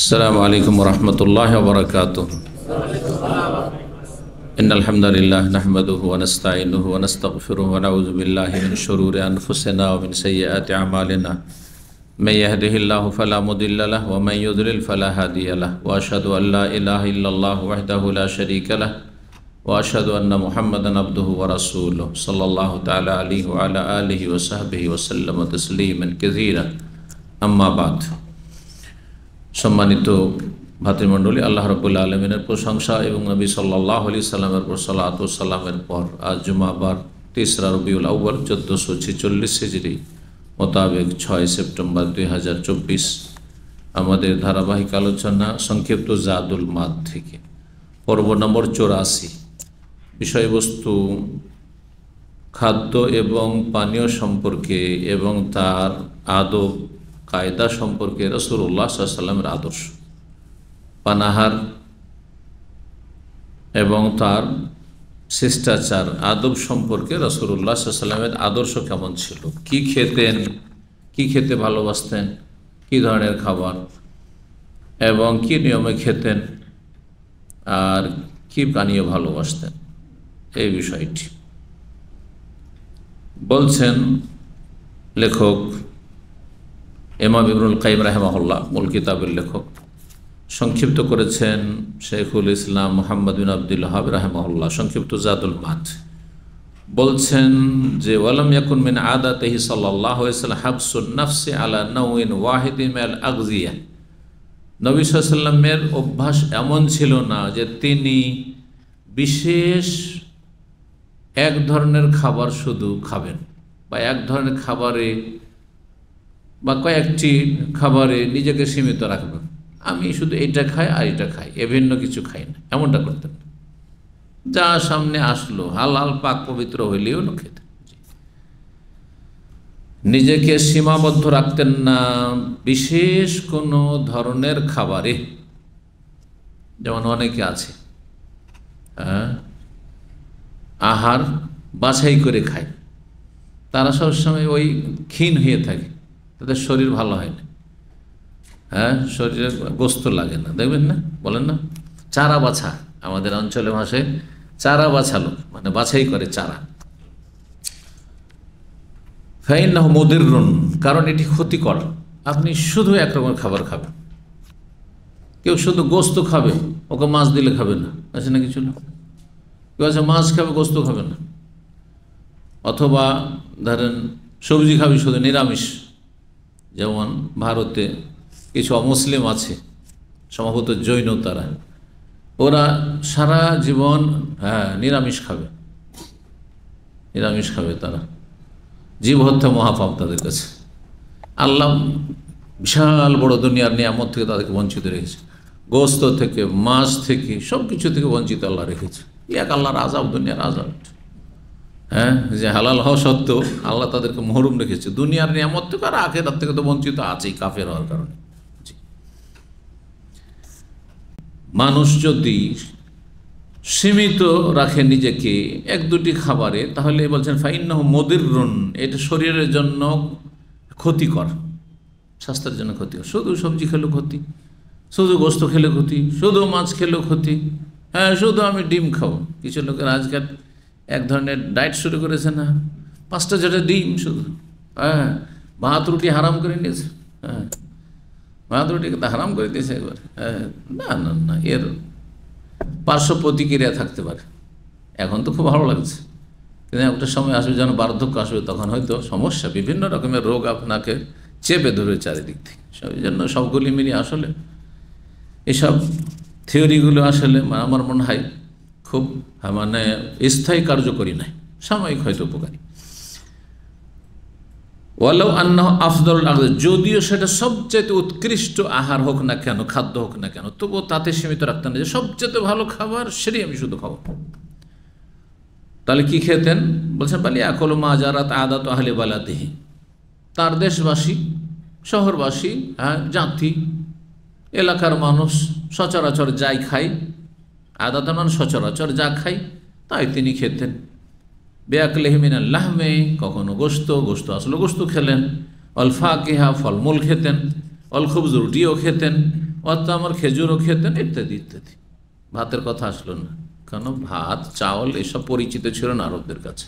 अस्सलामु अलैकुम वरहमतुल्लाहि वबरकातुहू। इन्नल हम्दुलिल्लाह नहमदुहु व नस्तईनुहु व नस्तगफिरुहु व नऊज़ु बिल्लाहि मिन शुरूरि अनफुसिना व मिन सय्यिआति अमालिना। मैं यहदिहिल्लाहु फला मुदिल्ल लहु व मैं युद्लिल फला हादिय लहु व अशहदु अल्ला इलाहा इल्लल्लाहु वहदहु ला शरीका लहु व अशहदु अन्ना मुहम्मदन अब्दुहु व रसूलुहु सल्लल्लाहु तआला अलैहि व अला आलिहि व सहबिहि व सल्लम तस्लीमन कसीरा। अम्मा बाद। सम्मानित भातृमंडলী, আল্লাহ রাব্বুল আলামিনের প্রশংসা এবং নবী সাল্লাল্লাহু আলাইহি সাল্লামের উপর সালাত ও সালামের পর আজ জুমাবার 3রা রবিউল আউয়াল 1446 হিজরি মোতাবেক 6 সেপ্টেম্বর 2024 আমাদের ধারাবাহিক আলোচনা সংক্ষিপ্ত জাদুল মাদ থেকে পর্ব নম্বর 84। বিষয়বস্তু খাদ্য এবং পানীয় সম্পর্কে এবং তার আদব কায়দা সম্পর্কে রাসূলুল্লাহ সাল্লাল্লাহু আলাইহি ওয়াসাল্লামের আদর্শ, পানাহার এবং তার শিষ্টাচার আদব সম্পর্কে রাসূলুল্লাহ সাল্লাল্লাহু আলাইহি ওয়াসাল্লামের আদর্শ কেমন ছিল, কি খেতেন, কি খেতে ভালোবাসতেন, কি ধরনের খাবার এবং কি নিয়মে খেতেন আর কি পানীয় ভালোবাসতেন, এই বিষয়টি বলছেন লেখক ইমাম ইবনুল কাইয়িম রাহিমাহুল্লাহ, মূল কিতাবের লেখক। সংক্ষিপ্ত করেছেন শেখুল ইসলাম মুহাম্মদ বিন আব্দুল ওয়াহাব রাহিমাহুল্লাহ, সংক্ষিপ্ত জাদুল মাদ। বলছেন যে ওয়ালাম ইয়াকুন মিন আদাতিহি সাল্লাল্লাহু আলাইহি ওয়াসাল্লাম হাবসুন নাফসি আলা নাওইন ওয়াহিদিন মিনাল আগযিয়া। নবী সাল্লাল্লাহু আলাইহি ওয়াসাল্লামের অভ্যাস এমন ছিল না যে তিনি বিশেষ এক ধরনের খাবার শুধু খাবেন বা এক ধরনের খাবারে বা কয়েকটি খাবারে নিজেকে সীমিত রাখবেন, আমি শুধু এটা খাই আর এটা খাই, ভিন্ন কিছু খাই না, এমনটা করতেন না। যা সামনে আসলো হালাল পাক পবিত্র হইলেও না খেতেন। নিজেকে সীমাবদ্ধ রাখতেন না বিশেষ কোনো ধরনের খাবারে। যেমন অনেকে আছে আহার বাছাই করে খায়, তারা সবসময় ওই ক্ষীণ হয়ে থাকে, তাদের শরীর ভালো হয় না, শরীরে গোস্ত লাগে না, দেখবেন না, বলেন না চারা বাছা, আমাদের অঞ্চলে ভাষায় চারা বাছালো মানে বাছাই করে চারা। ফাইন্নাহু মুদিররুন, কারণ এটি ক্ষতিকর। আপনি শুধু এক রকমের খাবার খাবেন, কেউ শুধু গোস্ত খাবে, ওকে মাছ দিলে খাবে না, আছে না কিছু লোক, কেউ আছে মাছ খাবে গোস্ত খাবে না, অথবা ধরেন সবজি খাবে শুধু নিরামিষ। যেমন ভারতে কিছু অমুসলিম আছে, সম্ভবত জৈন, তারা ওরা সারা জীবন নিরামিষ খাবে, নিরামিষ খাবে, তারা জীব হত্যা মহাপাপ তাদের কাছে। আল্লাহ বিশাল বড় দুনিয়ার নিয়ামত থেকে তাদেরকে বঞ্চিত রেখেছে, গোস্ত থেকে, মাছ থেকে, সব কিছু থেকে বঞ্চিত আল্লাহ রেখেছে। এক আল্লাহর আযাব, দুনিয়ার আযাব। যে হালাল হওয়া সত্ত্বেও আল্লাহ তাদেরকে মহরুম রেখেছে দুনিয়ার নিয়ামত থেকে, আর আখিরাত থেকে তো বঞ্চিত আছেই কাফের হওয়ার কারণে। মানুষ যদি সীমিত রাখে নিজেকে এক দুটি খাবারে, তাহলে বলছেন ফাইন্নাহু মুদিররুন, এটা শরীরের জন্য ক্ষতিকর, স্বাস্থ্যের জন্য ক্ষতিকর। শুধু সবজি খেলেও ক্ষতি, শুধু গোস্ত খেলে ক্ষতি, শুধু মাছ খেলেও ক্ষতি, শুধু আমি ডিম খাবো। কিছু লোকের আজকাল এক ধরনের ডায়েট শুরু করেছে না, 5টা যেটা ডিম শুধু, ভাত রুটি হারাম করে নিয়েছে, ভাত রুটিকে তো হারাম করে দিয়েছে একবার। না না না, এর পার্শ্ব প্রতিক্রিয়া থাকতে পারে। এখন তো খুব ভালো লাগছে, কিন্তু একটা সময় আসবে যেন বার্ধক্য আসবে, তখন হয়তো সমস্যা, বিভিন্ন রকমের রোগ আপনাকে চেপে ধরে চারিদিক থেকে। সেই জন্য সবগুলি মিলিয়ে আসলে এসব থিওরিগুলো আসলে আমার মনে হয় খুব মানে স্থায়ী কার্যকরী নয়, সাময়িক হয়তো উপকারী। ওয়ালাউ আন্নাহু আফদালুল আহার, যদিও সেটা সবচেয়ে উৎকৃষ্ট আহার হোক না কেন, খাদ্য হোক না কেন, তবুও তাতে সীমিত রাখতেন না যে সবচেয়ে ভালো খাবার সেটাই আমি শুধু খাবো। তাহলে কি খেতেন? বলছেন বালি আকুলু মা জারাত আদাত আহলি বালাদিহি, তার দেশবাসী, শহরবাসী, জাতি, এলাকার মানুষ সচরাচর যাই খায়, আদাত মানে সচরাচর যা খাই তাই তিনি খেতেন। বেআকলিহি মিনাল লাহমি, কখনো গোস্ত আসলে গোস্ত খেলেন, অল ফাকিহা, ফলমূল খেতেন, অল খুবজ, রুটিও খেতেন, অর্থাৎ আমার খেজুরও খেতেন, ইত্যাদি ইত্যাদি। ভাতের কথা আসলো না, কারণ ভাত চাউল এসব পরিচিত ছিল না আরবদের কাছে।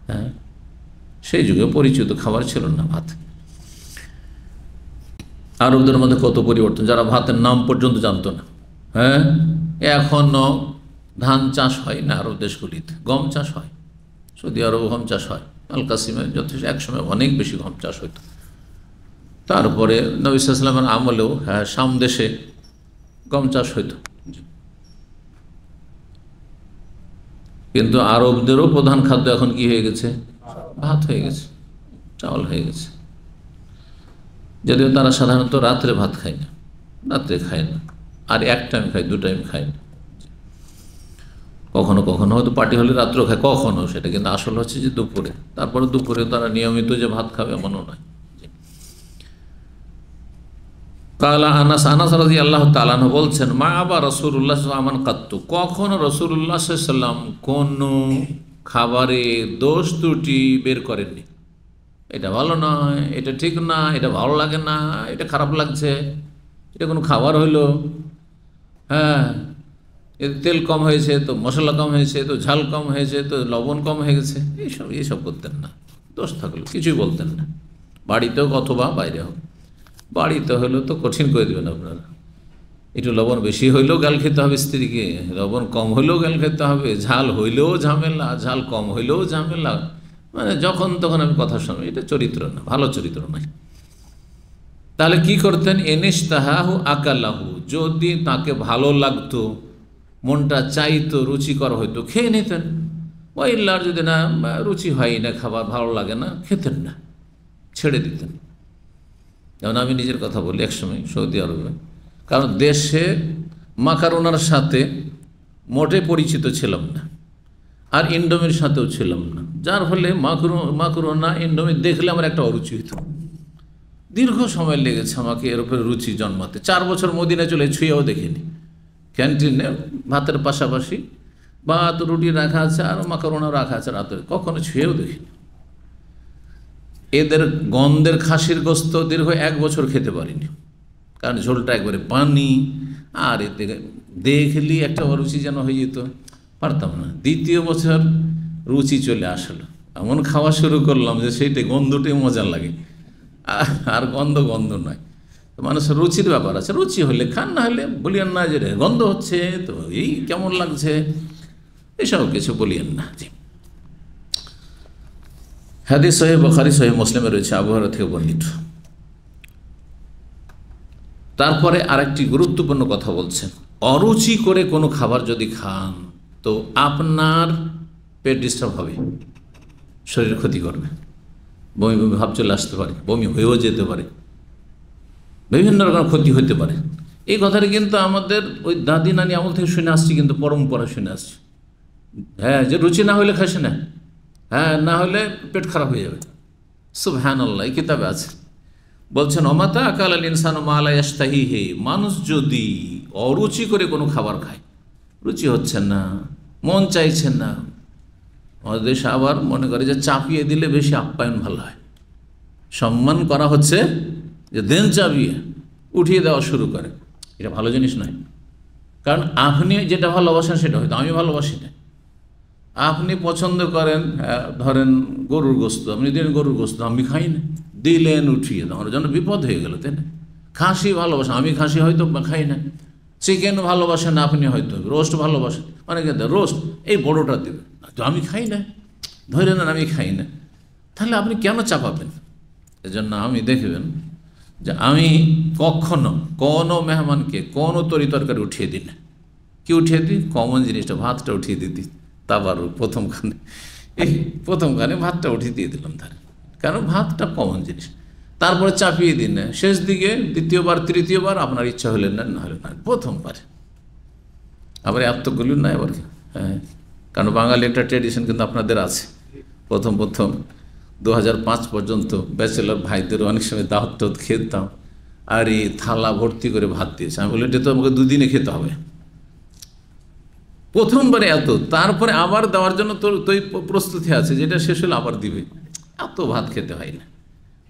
হ্যাঁ, সেই যুগে পরিচিত খাবার ছিল না ভাত। আরবদের মধ্যে কত পরিবর্তন, যারা ভাতের নাম পর্যন্ত জানতো না। হ্যাঁ, এখনও ধান চাষ হয় না আরব দেশগুলিতে, গম চাষ হয়। সৌদি আরব গম চাষ হয়, আল কাসিমে যথেষ্ট একসময় অনেক বেশি গম চাষ হতো। তারপরে নবী সাল্লাল্লাহু আলাইহি ওয়াসাল্লামের আমলেও শাম দেশে গম চাষ হইতো। কিন্তু আরবদেরও প্রধান খাদ্য এখন কি হয়ে গেছে? ভাত হয়ে গেছে, চাউল হয়ে গেছে। যদিও তারা সাধারণত রাত্রে ভাত খায় না, রাত্রে খায় না, আর এক টাইম খায়, 2 টাইম খায় না। কখনো কখনো হয়তো পার্টি হলে রাত্রেও খায়, কখনো সেটা, কিন্তু আসল হচ্ছে যে দুপুরে। তারপরে দুপুরে তারা নিয়মিত যে ভাত খাবে এমনও নয়। কালা আনাস, আনাস রাদিয়াল্লাহু তাআলা আনহু বলছেন, মা আবা রাসূলুল্লাহ সাল্লাল্লাহু আলাইহি ওয়াসাল্লাম কাত্তু, কখনো রাসূলুল্লাহ সাল্লাল্লাহু আলাইহি ওয়াসাল্লাম কোনো খাবারে দোষ ত্রুটি বের করেননি। এটা ভালো নয়, এটা ঠিক না, এটা ভালো লাগে না, এটা খারাপ লাগছে, এটা কোনো খাবার হইলো? হ্যাঁ, এর তেল কম হয়েছে, তো মশলা কম হয়েছে, তো ঝাল কম হয়েছে, তো লবণ কম হয়ে গেছে, এইসব করতেন না। দোষ থাকলো কিছুই বলতেন না, বাড়িতে হোক অথবা বাইরে হোক। বাড়িতে হলেও তো কঠিন করে দেবেন আপনারা, একটু লবণ বেশি হইলেও গাল খেতে হবে স্ত্রীকে, লবণ কম হইলেও গাল খেতে হবে, ঝাল হইলেও ঝামেলা, ঝাল কম হইলেও ঝামেলা, মানে যখন তখন আমি কথা শুনবো, এটা চরিত্র না, ভালো চরিত্র নয়। তাহলে কি করতেন? এনিশতাহাহু আকালাহু, যদি তাকে ভালো লাগতো, মনটা চাইতো, রুচিকর হয়তো, খেয়ে নিতেন। ওয়াইল্লার যদি না, রুচি হয় না, খাবার ভালো লাগে না, খেতেন না, ছেড়ে দিতেন। যেমন আমি নিজের কথা বলি, একসময় সৌদি আরবে, কারণ দেশে মাকারোনার সাথে মোটে পরিচিত ছিলাম না, আর ইন্ডোমির সাথেও ছিলাম না, যার ফলে মাকরোনা ইন্ডোমি দেখলে আমার একটা অরুচি হতো। দীর্ঘ সময় লেগেছে আমাকে এর উপরে রুচি জন্মাতে। 4 বছর মদিনায় চলে ছুঁয়েও দেখিনি। ক্যান্টিনে ভাতের পাশাপাশি ভাত রুটি রাখা আছে আর মাকরোনাও রাখা আছে রাতে, কখনো ছুঁয়েও দেখিনি। এদের গন্ধের খাসির গোস্ত দীর্ঘ 1 বছর খেতে পারিনি, কারণ ঝোলটা একবারে পানি, আর এতে দেখলি একটা অরুচি যেন হয়ে যেত, পারতাম না। 2য় বছর রুচি চলে আসলো, এমন খাওয়া শুরু করলাম যে সেইটাই গন্ধটাই মজা লাগে, আর গন্ধ নয়। মানুষের রুচির ব্যাপার আছে, রুচি হলে খান, না হলে বলিয়েন না যে গন্ধ হচ্ছে, তো এই কেমন লাগছে, এসব কিছু বলিয়েন না। জি, হাদিস সহিহ বুখারী সহিহ মুসলিমে রয়েছে, আবু হুরায়রা থেকে বর্ণিত। তারপরে আরেকটি গুরুত্বপূর্ণ কথা বলছেন, অরুচি করে কোনো খাবার যদি খান তো আপনার পেট ডিস্টার্ব হবে, শরীর ক্ষতি করবে, বমি বমি ভাব চলে আসতে পারে, বমি হয়েও যেতে পারে, বিভিন্ন রকম ক্ষতি হতে পারে। এই কথাটা কিন্তু আমাদের ওই দাদি নানি আমল থেকে শুনে আসছি, কিন্তু পরম্পরা শুনে আসছি। হ্যাঁ, যে রুচি না হলে খাসে না, হ্যাঁ, না হলে পেট খারাপ হয়ে যাবে। সুবহানাল্লাহ, এই কিতাবে আছে। বলছেন, অমাতা আকাল আল ইনসানু মা লা ইয়াশতাহিহি, মানুষ যদি অরুচি করে কোনো খাবার খায়, রুচি হচ্ছে না, মন চাইছে না, আমাদের দেশে আবার মনে করে যে চাপিয়ে দিলে বেশি আপ্যায়ন ভালো হয়, সম্মান করা হচ্ছে, যে দেন চাপিয়ে উঠিয়ে দেওয়া শুরু করে, এটা ভালো জিনিস নয়। কারণ আপনি যেটা ভালোবাসেন সেটা হয়তো আমি ভালোবাসি না। আপনি পছন্দ করেন, ধরেন গরুর গোস্ত, আপনি দিলেন গরুর গোস্ত, আমি খাই না, দিলেন উঠিয়ে, আমার জন্য বিপদ হয়ে গেল, তাই না? খাসি ভালোবাসেন, আমি খাসি হয়তো খাই না। চিকেন ভালোবাসেন আপনি, হয়তো রোস্ট ভালোবাসেন, অনেকে রোস্ট এই বড়োটা দেবেন, তো আমি খাই না, ধরে নেন আমি খাই না, তাহলে আপনি কেন চাপাবেন? এজন্য আমি দেখবেন যে আমি কখনো কোনো মেহমানকে কোনো তরিতরকারি উঠিয়ে দিই না। কি উঠিয়ে দিই? কমন জিনিসটা, ভাতটা উঠিয়ে দিই, তারপর প্রথমখানে ভাতটা উঠিয়ে দিয়ে দিলাম তার, কারণ ভাতটা কমন জিনিস। তারপরে চাপিয়ে দিন না, শেষ দিকে 2য়-বার 3য়-বার আপনার ইচ্ছা হলে নেন, না হলে না, প্রথমবার আবার এতগুলো না এবার। হ্যাঁ, কারণ বাঙালি একটা ট্র্যাডিশন কিন্তু আপনাদের আছে। প্রথম 2005 পর্যন্ত ব্যাচেলর ভাইদের অনেক সময় দাওয়াত খেতাম, আর এই থালা ভর্তি করে ভাত দিয়েছে। আমি বলি, এটা তো আমাকে 2 দিনে খেতে হবে, প্রথমবারে এত, তারপরে আবার দেওয়ার জন্য তোর প্রস্তুতি আছে, যেটা শেষ হলে আবার দিবে। এত ভাত খেতে হয় না,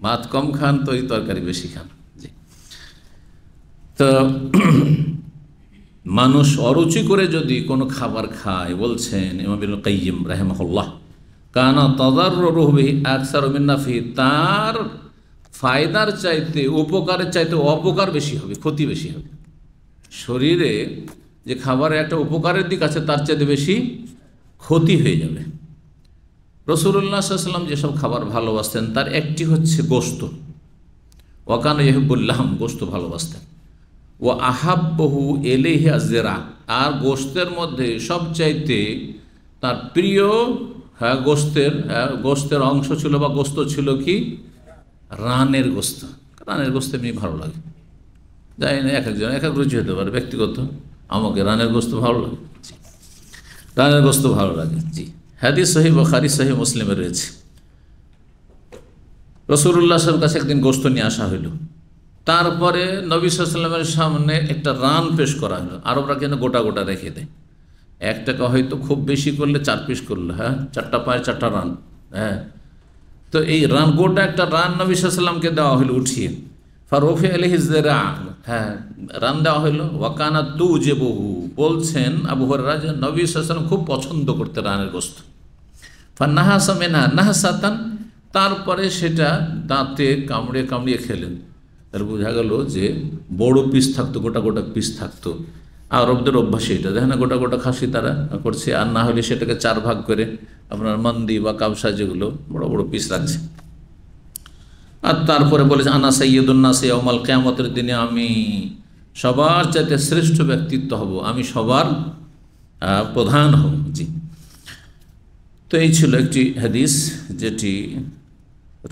ভাত কম খান, তরকারি বেশি খান। জি, তো মানুষ অরুচি করে যদি কোনো খাবার খায়, বলছেন ইমাম ইবনুল কাইয়্যিম রাহিমাহুল্লাহ, কানা তাদাররুহু বিহি আকসারু মিন নাফি, তার ফায়দার চাইতে, উপকারের চাইতে অপকার বেশি হবে, ক্ষতি বেশি হবে। শরীরে যে খাবারের একটা উপকারের দিক আছে, তার চাইতে বেশি ক্ষতি হয়ে যাবে। রাসূলুল্লাহ সাল্লাল্লাহু আলাইহি ওয়াসাল্লাম যেসব খাবার ভালোবাসতেন তার একটি হচ্ছে গোশত। ওয়াকানা ইউহিব্বুল লাহম, গোশত ভালোবাসতেন। ও আহাব্বহু ইলাইহি আযরা, আর গোশতের মধ্যে সবচাইতে তার প্রিয় গোশতের অংশ ছিল বা গোশত ছিল কি? রানের গোশত। রানের গোশত এমনি ভালো লাগে, জানি না, এক একজন এক এক রুচি হতে পারে ব্যক্তিগত। আমাকে রানের গোশত ভালো লাগে, রানের গোশত ভালো লাগে। জি, হাদিস সহিহ বুখারী সহিহ মুসলিমে রয়েছে। রাসূলুল্লাহ সাল্লাল্লাহু আলাইহি ওয়াসাল্লামের কাছে একদিন গোশত নিয়ে আসা হইল। তারপরে নবী সাল্লাল্লাহু আলাইহি ওয়াসাল্লামের সামনে একটা রান পেশ করা হলো। আরবরা কিন্তু গোটা গোটা রেখে দেয়, একটাকে হয়তো খুব বেশি করলে 4 পিস করলো, হ্যাঁ, 4টা পায়ে 4টা রান, হ্যাঁ। তো এই রান, গোটা একটা রান নবী সাল্লাল্লাহু আলাইহি ওয়াসাল্লামকে দেওয়া হলো উঠিয়ে। ফারুফি আলাইহি যিরা, হ্যাঁ, রান দেওয়া হলো। ওয়াকানা তুজিবুহু, বলছেন আবু হুরায়রা যে নবী সাল্লাল্লাহু আলাইহি ওয়াসাল্লাম খুব পছন্দ করতে রানের গোশত। ফান্নাহাসা মিনহা নাহসাতান, তারপরে সেটা দাঁতে কামড়িয়ে কামড়িয়ে খেলেন। তার বোঝা গেল যে বড় পিস থাকতো, গোটা গোটা পিস থাকতো। আরবদের অভ্যাসে এটা, দেখেন না, গোটা গোটা খাসি তারা করছে, আর না হলে সেটাকে 4 ভাগ করে আপনার মন্দি বা কাবসা যেগুলো বড় বড় পিস রাখছে। আর তারপরে বলেছে আনা সাইয়্যিদুন নাস ইয়াউমাল কিয়ামতের দিনে আমি সবার চাইতে শ্রেষ্ঠ ব্যক্তিত্ব হব, আমি সবার প্রধান হব। জি, তো এই ছিল একটি হাদিস যেটি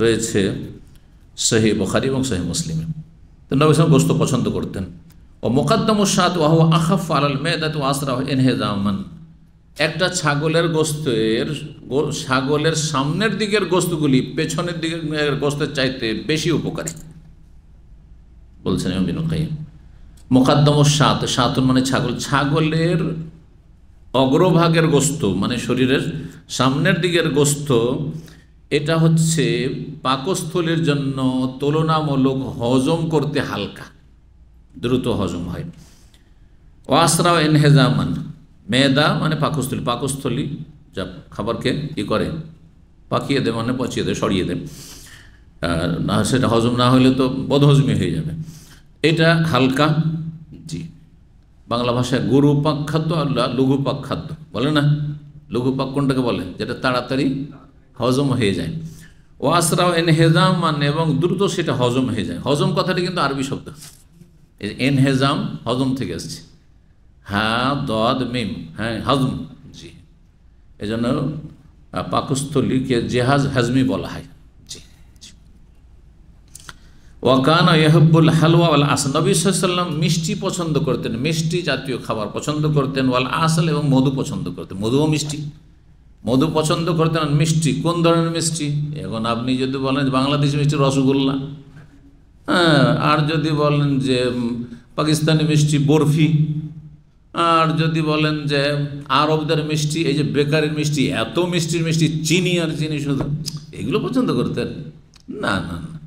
রয়েছে সহিহ বুখারী এবং সহিহ মুসলিমে। তো নবী সাল্লাল্লাহু আলাইহি ওয়াসাল্লাম গোশত পছন্দ করতেন। ও মুকাদ্দামুশ শাত ওয়া হুয়া আখাফ আলাল মাদাতি ওয়া আসরাহু ইনহিজামান, একটা ছাগলের সামনের দিকের গোশতগুলি পেছনের দিকের গোশতের চাইতে বেশি উপকারী, বলছেন ইমাম ইবনুল কাইয়্যিম। মুকাদ্দামুশ শাত, শাতুন মানে ছাগল, ছাগলের অগ্রভাগের গোশত মানে শরীরের সামনের দিকের গোশত, এটা হচ্ছে পাকস্থলীর জন্য তুলনামূলক হজম করতে হালকা, দ্রুত হজম হয়। ওয়াসরা ইনহেজামান, মেদা মানে পাকস্থলী, পাকস্থলী যা খাবারকে কী করে, পাকিয়ে দেয়, মানে পচিয়ে দেয়, সরিয়ে দেয়, না সেটা হজম না হলে তো বদহজমি হয়ে যাবে। এটা হালকা। জি, বাংলা ভাষায় গুরু পাক খাদ্য আর লঘু পাক খাদ্য বলে না। লঘু পাক কোনটাকে বলে? যেটা তাড়াতাড়ি হজম হয়ে যায়। ওয়াসরাও এনহেজাম মানে, এবং দ্রুত সেটা হজম হয়ে যায়। হজম কথাটি কিন্তু আরবি শব্দ, এনহেজাম হজম থেকে আসছে, হ্যাঁ, দদ মিম, হ্যাঁ, হজম। জি, এই জন্য পাকস্থলীকে জেহাজ হাজমি বলা হয়। জি, ওয়াকানা ইয়াহিব্বুল হালওয়া ওয়াল আসল, নবী সাল্লাল্লাহু আলাইহি ওয়াসাল্লাম মিষ্টি পছন্দ করতেন, মিষ্টি জাতীয় খাবার পছন্দ করতেন। ওয়াল আসল, এবং মধু পছন্দ করতেন, মধুও মিষ্টি, মধু পছন্দ করতেন। মিষ্টি কোন ধরনের মিষ্টি? এখন আপনি যদি বলেন বাংলাদেশি মিষ্টি রসগোল্লা, হ্যাঁ, আর যদি বলেন যে পাকিস্তানি মিষ্টি বরফি, আর যদি বলেন যে আরবদের মিষ্টি, এই যে বেকারির মিষ্টি, এত মিষ্টির মিষ্টি, চিনি আর চিনি শুধু, এগুলো পছন্দ করতেন না। না না,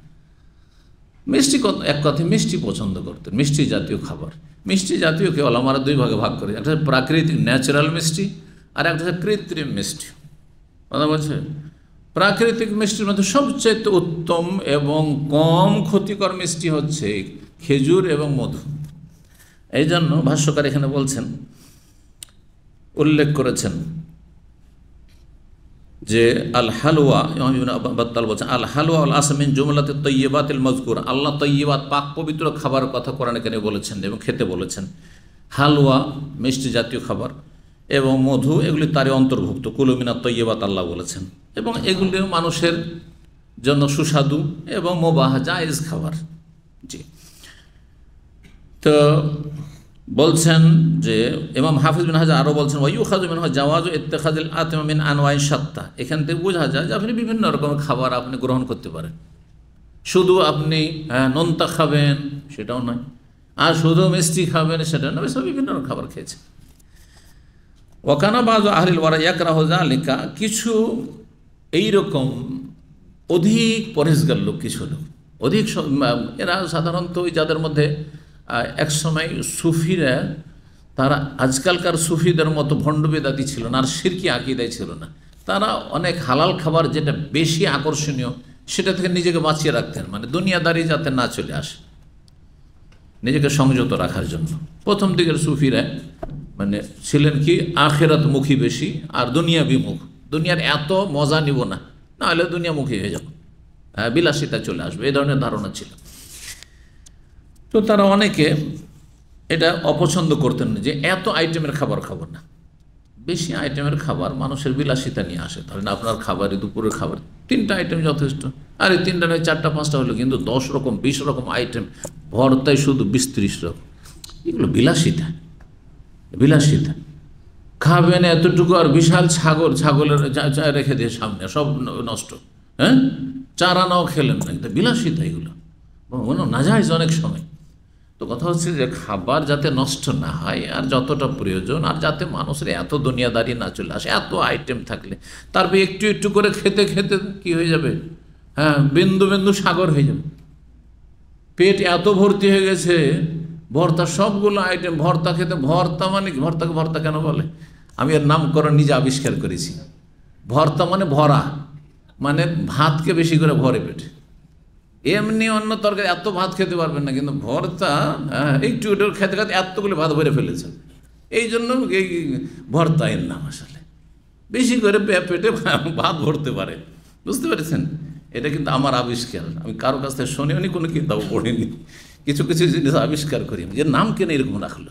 মিষ্টি এক কথায় মিষ্টি পছন্দ করতেন, মিষ্টি জাতীয় খাবার। মিষ্টি জাতীয়কে ওলামারা 2 ভাগে ভাগ করে, একটা প্রাকৃতিক ন্যাচারাল মিষ্টি, আর একটা হচ্ছে কৃত্রিম মিষ্টি। কথা বলছে, প্রাকৃতিক মিষ্টির মধ্যে সবচেয়ে উত্তম এবং কম ক্ষতিকর মিষ্টি হচ্ছে খেজুর এবং মধু। এই জন্য ভাষ্যকার এখানে বলছেন, উল্লেখ করেছেন যে আল হালুয়া, বাত্তাল বলছেন আল হালুয়া আল আসমিন জুমলাতে তৈয়বাতিল মজকুর, আল্লাহ তৈয়বাত পাক পবিত্র খাবার কথা কোরআনে এখানে বলেছেন এবং খেতে বলেছেন। হালুয়া মিষ্টি জাতীয় খাবার এবং মধু এগুলি তারই অন্তর্ভুক্ত। কুলু মিনাত তৈয়বাত আল্লাহ বলেছেন, এবং এগুলিও মানুষের জন্য সুস্বাদু এবং মোবাহ জায়েজ খাবার। জি, তো বলছেন যে ইমাম হাফিজ বিন হাজার আরও বলছেন ওয়াইউখাযু মিনহু জাওয়াজু ইত্তিখাযিল আতম মিন আনওয়াই শাত্তা, এখান থেকে বোঝা যায় যে আপনি বিভিন্ন রকমের খাবার আপনি গ্রহণ করতে পারেন। শুধু আপনি নোনতা খাবেন সেটাও নয়, আর শুধু মিষ্টি খাবেন সেটা নয়, সব বিভিন্ন রকম খাবার খেয়েছে। ওয়াকানা বাযু আহলিল ওয়ারা ইয়াকরাহু যালিকা, কিছু এইরকম অধিক পরহেজগার লোক, কিছু লোক অধিক, এরা সাধারণত ওই যাদের মধ্যে এক সময় সুফিরা, তারা আজকালকার সুফিদের মতো ভণ্ড বেদাতি ছিল না, আর শিরকি আকীদায় ছিল না। তারা অনেক হালাল খাবার, যেটা বেশি আকর্ষণীয়, সেটা থেকে নিজেকে বাঁচিয়ে রাখতেন, মানে দুনিয়াদারি যাতে না চলে আসে, নিজেকে সংযত রাখার জন্য। প্রথম দিকের সুফিরা মানে ছিলেন কি আখেরাত মুখী বেশি, আর দুনিয়া বিমুখ। দুনিয়ার এত মজা নিব না, না হলে দুনিয়ামুখী হয়ে যাব, বিলাসিতা চলে আসবে, এই ধরনের ধারণা ছিল। তো তারা অনেকে এটা অপছন্দ করতেন না যে এত আইটেমের খাবার খাবো না। বেশি আইটেমের খাবার মানুষের বিলাসিতা নিয়ে আসে। ধরেন আপনার খাবারে, দুপুরের খাবার 3টা আইটেম যথেষ্ট, আর এই 3টা নয় 4টা 5টা হলো, কিন্তু 10 রকম 20 রকম আইটেম, ভর্তায় শুধু 20-30 রকম, এগুলো বিলাসিতা। বিলাসিতা খাবেন এতটুকু, আর বিশাল ছাগলের রেখে দিয়ে সামনে, সব নষ্ট, হ্যাঁ, চারা নাও খেলেন না, এটা বিলাসিতা। এগুলো নাজায়েজ অনেক সময়। তো কথা হচ্ছে যে খাবার যাতে নষ্ট না হয়, আর যতটা প্রয়োজন, আর যাতে মানুষের এত দুনিয়াদারি না চলে আসে। এত আইটেম থাকলে তারপর একটু একটু করে খেতে খেতে কি হয়ে যাবে, হ্যাঁ, বিন্দু বিন্দু সাগর হয়ে যাবে। পেট এত ভর্তি হয়ে গেছে, ভর্তা, সবগুলো আইটেম ভর্তা খেতে। ভর্তা মানে কি? ভর্তাকে ভর্তা কেন বলে? আমি এর নামকরণ নিজে আবিষ্কার করেছি। ভর্তা মানে ভরা, মানে ভাতকে বেশি করে ভরে পেটে। এমনি অন্য তরকারি এত ভাত খেতে পারবেন না, কিন্তু ভর্তা একটু একটু খেতে খেতে এতগুলো ভাত ভরে ফেলেছে। এই জন্য এই ভর্তা এর নাম আসলে, বেশি করে পেটে ভাত ভরতে পারে। বুঝতে পেরেছেন? এটা কিন্তু আমার আবিষ্কার, আমি কারো কাছ থেকে শুনিনি, কোনো কিতাব পড়িনি। কিছু কিছু জিনিস আবিষ্কার করি। এর নাম কেন এরকম রাখলো?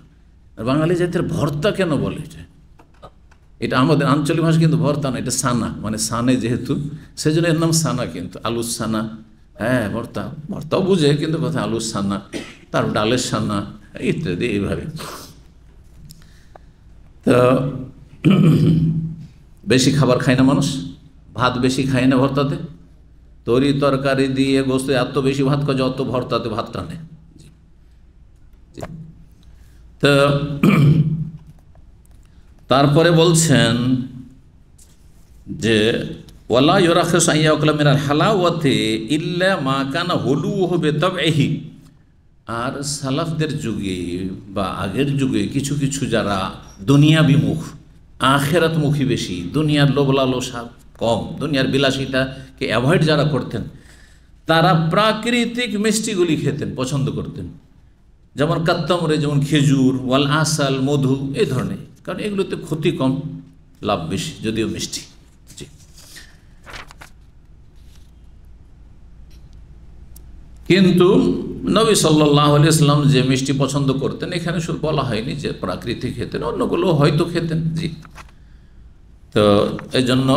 আর বাঙালি জাতির ভর্তা কেন বলে? এটা আমাদের আঞ্চলিক ভাষা কিন্তু ভর্তা না, এটা সানা, মানে সানে যেহেতু, সেজন্য এর নাম সানা। কিন্তু আলুর সানা, হ্যাঁ, ভর্তাও বুঝে, কিন্তু কথা আলুর সানা, তার ডালের সানা ইত্যাদি, এইভাবে। তো বেশি খাবার খায় না মানুষ, ভাত বেশি খায় না ভর্তাতে। তরি তরকারি দিয়ে গোস্ত এত বেশি ভাত খায় যত ভর্তাতে ভাত টানে। তো তারপরে বলছেন যে ওয়ালা ইউরাখিস আন ইয়াকুলা মিনাল হালাওয়াতি ইল্লা মা কানা হুলুহু বিতাবইহি। আর সালাফদের যুগে বা আগের যুগে কিছু কিছু যারা দুনিয়া বিমুখ, আখেরাতমুখী বেশি, দুনিয়ার লোভ লালসা কম, দুনিয়ার বিলাসিতাকে অ্যাভয়েড যারা করতেন, তারা প্রাকৃতিক মিষ্টিগুলি খেতেন, পছন্দ করতেন। যেমন কাত্তামরে, যেমন খেজুর, ওয়াল আসাল, মধু, এই ধরনের। কারণ এগুলোতে ক্ষতি কম, লাভ বেশি, যদিও মিষ্টি। জি। কিন্তু নবী সাল্লাল্লাহু আলাইহি ওয়াসাল্লাম যে মিষ্টি পছন্দ করতেন, এখানে শুধু বলা হয়নি যে প্রাকৃতিক খেতেন, অন্যগুলো হয়তো খেতেন। জি। তো এই জন্য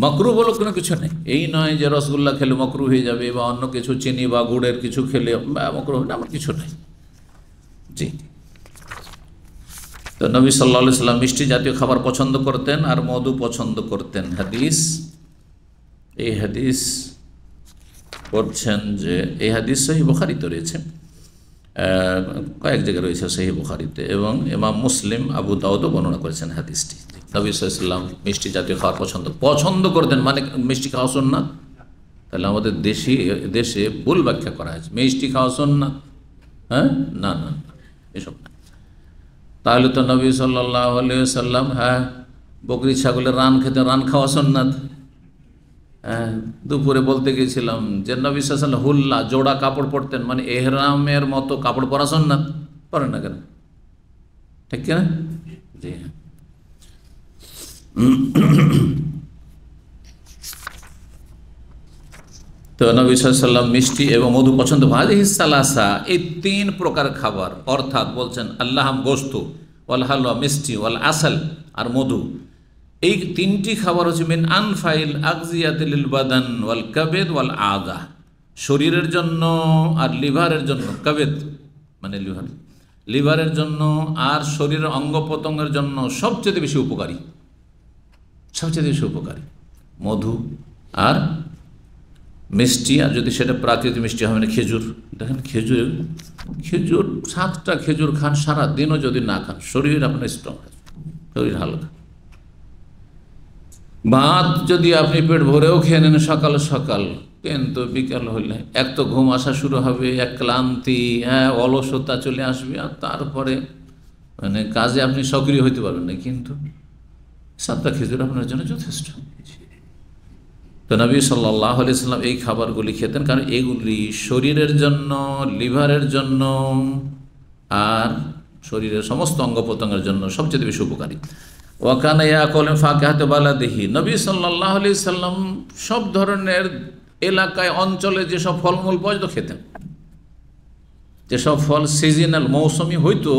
মকরু বলে কোনো কিছু নেই। এই নয় যে রসগোল্লা খেলে মকরু হয়ে যাবে, বা অন্য কিছু চিনি বা গুড়ের কিছু খেলে মকরু হবে না, আমার কিছু নেই। জি। তো নবী সাল্লাল্লাহু আলাইহি ওয়াসাল্লাম মিষ্টি জাতীয় খাবার পছন্দ করতেন, আর মধু পছন্দ করতেন। এই হাদিস বলছেন যে এই হাদিস সহিহ বুখারীতে রয়েছে, কয়েক জায়গায় রয়েছে সহিহ বুখারীতে, এবং ইমাম মুসলিম, আবু দাউদও বর্ণনা করেছেন হাদিসটি। নবী সাল্লাল্লাহু আলাইহি ওয়াসাল্লাম মিষ্টি জাতীয় খাবার পছন্দ করতেন। মানে মিষ্টি খাওয়া সুন্নাত? তাহলে আমাদের দেশে ভুল ব্যাখ্যা করা হয়েছে, মিষ্টি খাওয়া সুন্নাত। হ্যাঁ, না না, এসব না। তাহলে তো নবী সাল্লাল্লাহু আলাইহি ওয়াসাল্লাম, হ্যাঁ, বকরি ছাগলের রান খেতে, রান খাওয়া সুন্নাত। হ্যাঁ, দুপুরে বলতে গিয়েছিলাম যে নবী সাল্লাল্লাহু আলাইহি ওয়াসাল্লাম হুল্লা, জোড়া কাপড় পরতেন, মানে এহরামের মতো কাপড় পরা সুন্নাত। পরেন না কেন? ঠিক কিনা? জি হ্যাঁ। তো নবী সাল্লাল্লাহু আলাইহি ওয়াসাল্লাম মিষ্টি এবং মধু পছন্দ। হাযিহিস সালাসা, এই 3 প্রকার খাবার, অর্থাৎ বলছেন আল্লাহাম, গোশত, ওয়াল হালওয়া, মিষ্টি, ওয়াল আসাল, আর মধু, এই 3টি খাবার হচ্ছে মিন আনফাইল আগজিয়াতিল বাদান ওয়াল কাবেদ ওয়াল আদা, শরীরের জন্য আর লিভারের জন্য। কাবেদ মানে লিভারের জন্য আর শরীরের অঙ্গ প্রত্যঙ্গের জন্য সবচেয়ে বেশি উপকারী, সবচেয়ে বেশি উপকারী মধু আর মিষ্টি। আর যদি সেটা প্রাকৃতিক মিষ্টি হবে না, খেজুর। দেখেন খেজুর 7টা খেজুর খান, সারা দিনও যদি না খান, শরীর আপনার স্ট্রং, শরীর হালকা। ভাত যদি আপনি পেট ভরেও খেয়ে নেন সকাল সকাল, কিন্তু বিকাল হলে এক তো ঘুম আসা শুরু হবে, এক ক্লান্তি, অলসতা চলে আসবে, আর তারপরে মানে কাজে আপনি সক্রিয় হইতে পারবেন না। কিন্তু 7টা খেজুর আপনার জন্য যথেষ্ট। তো নবী সাল্লাল্লাহু আলাইহি সাল্লাম এই খাবারগুলি খেতেন, কারণ এগুলি শরীরের জন্য, লিভারের জন্য আর শরীরের সমস্ত অঙ্গ প্রত্যঙ্গের জন্য সবচেয়ে বেশি উপকারী। ওয়াকানা ইয়াকুলু ফাকিহাতু বালাদিহি, নবী সাল্লাল্লাহু আলাইহি সাল্লাম সব ধরনের এলাকায়, অঞ্চলে যেসব ফলমূল পাওয়া যেত খেতেন। যেসব ফল সিজনাল, মৌসুমি হইতো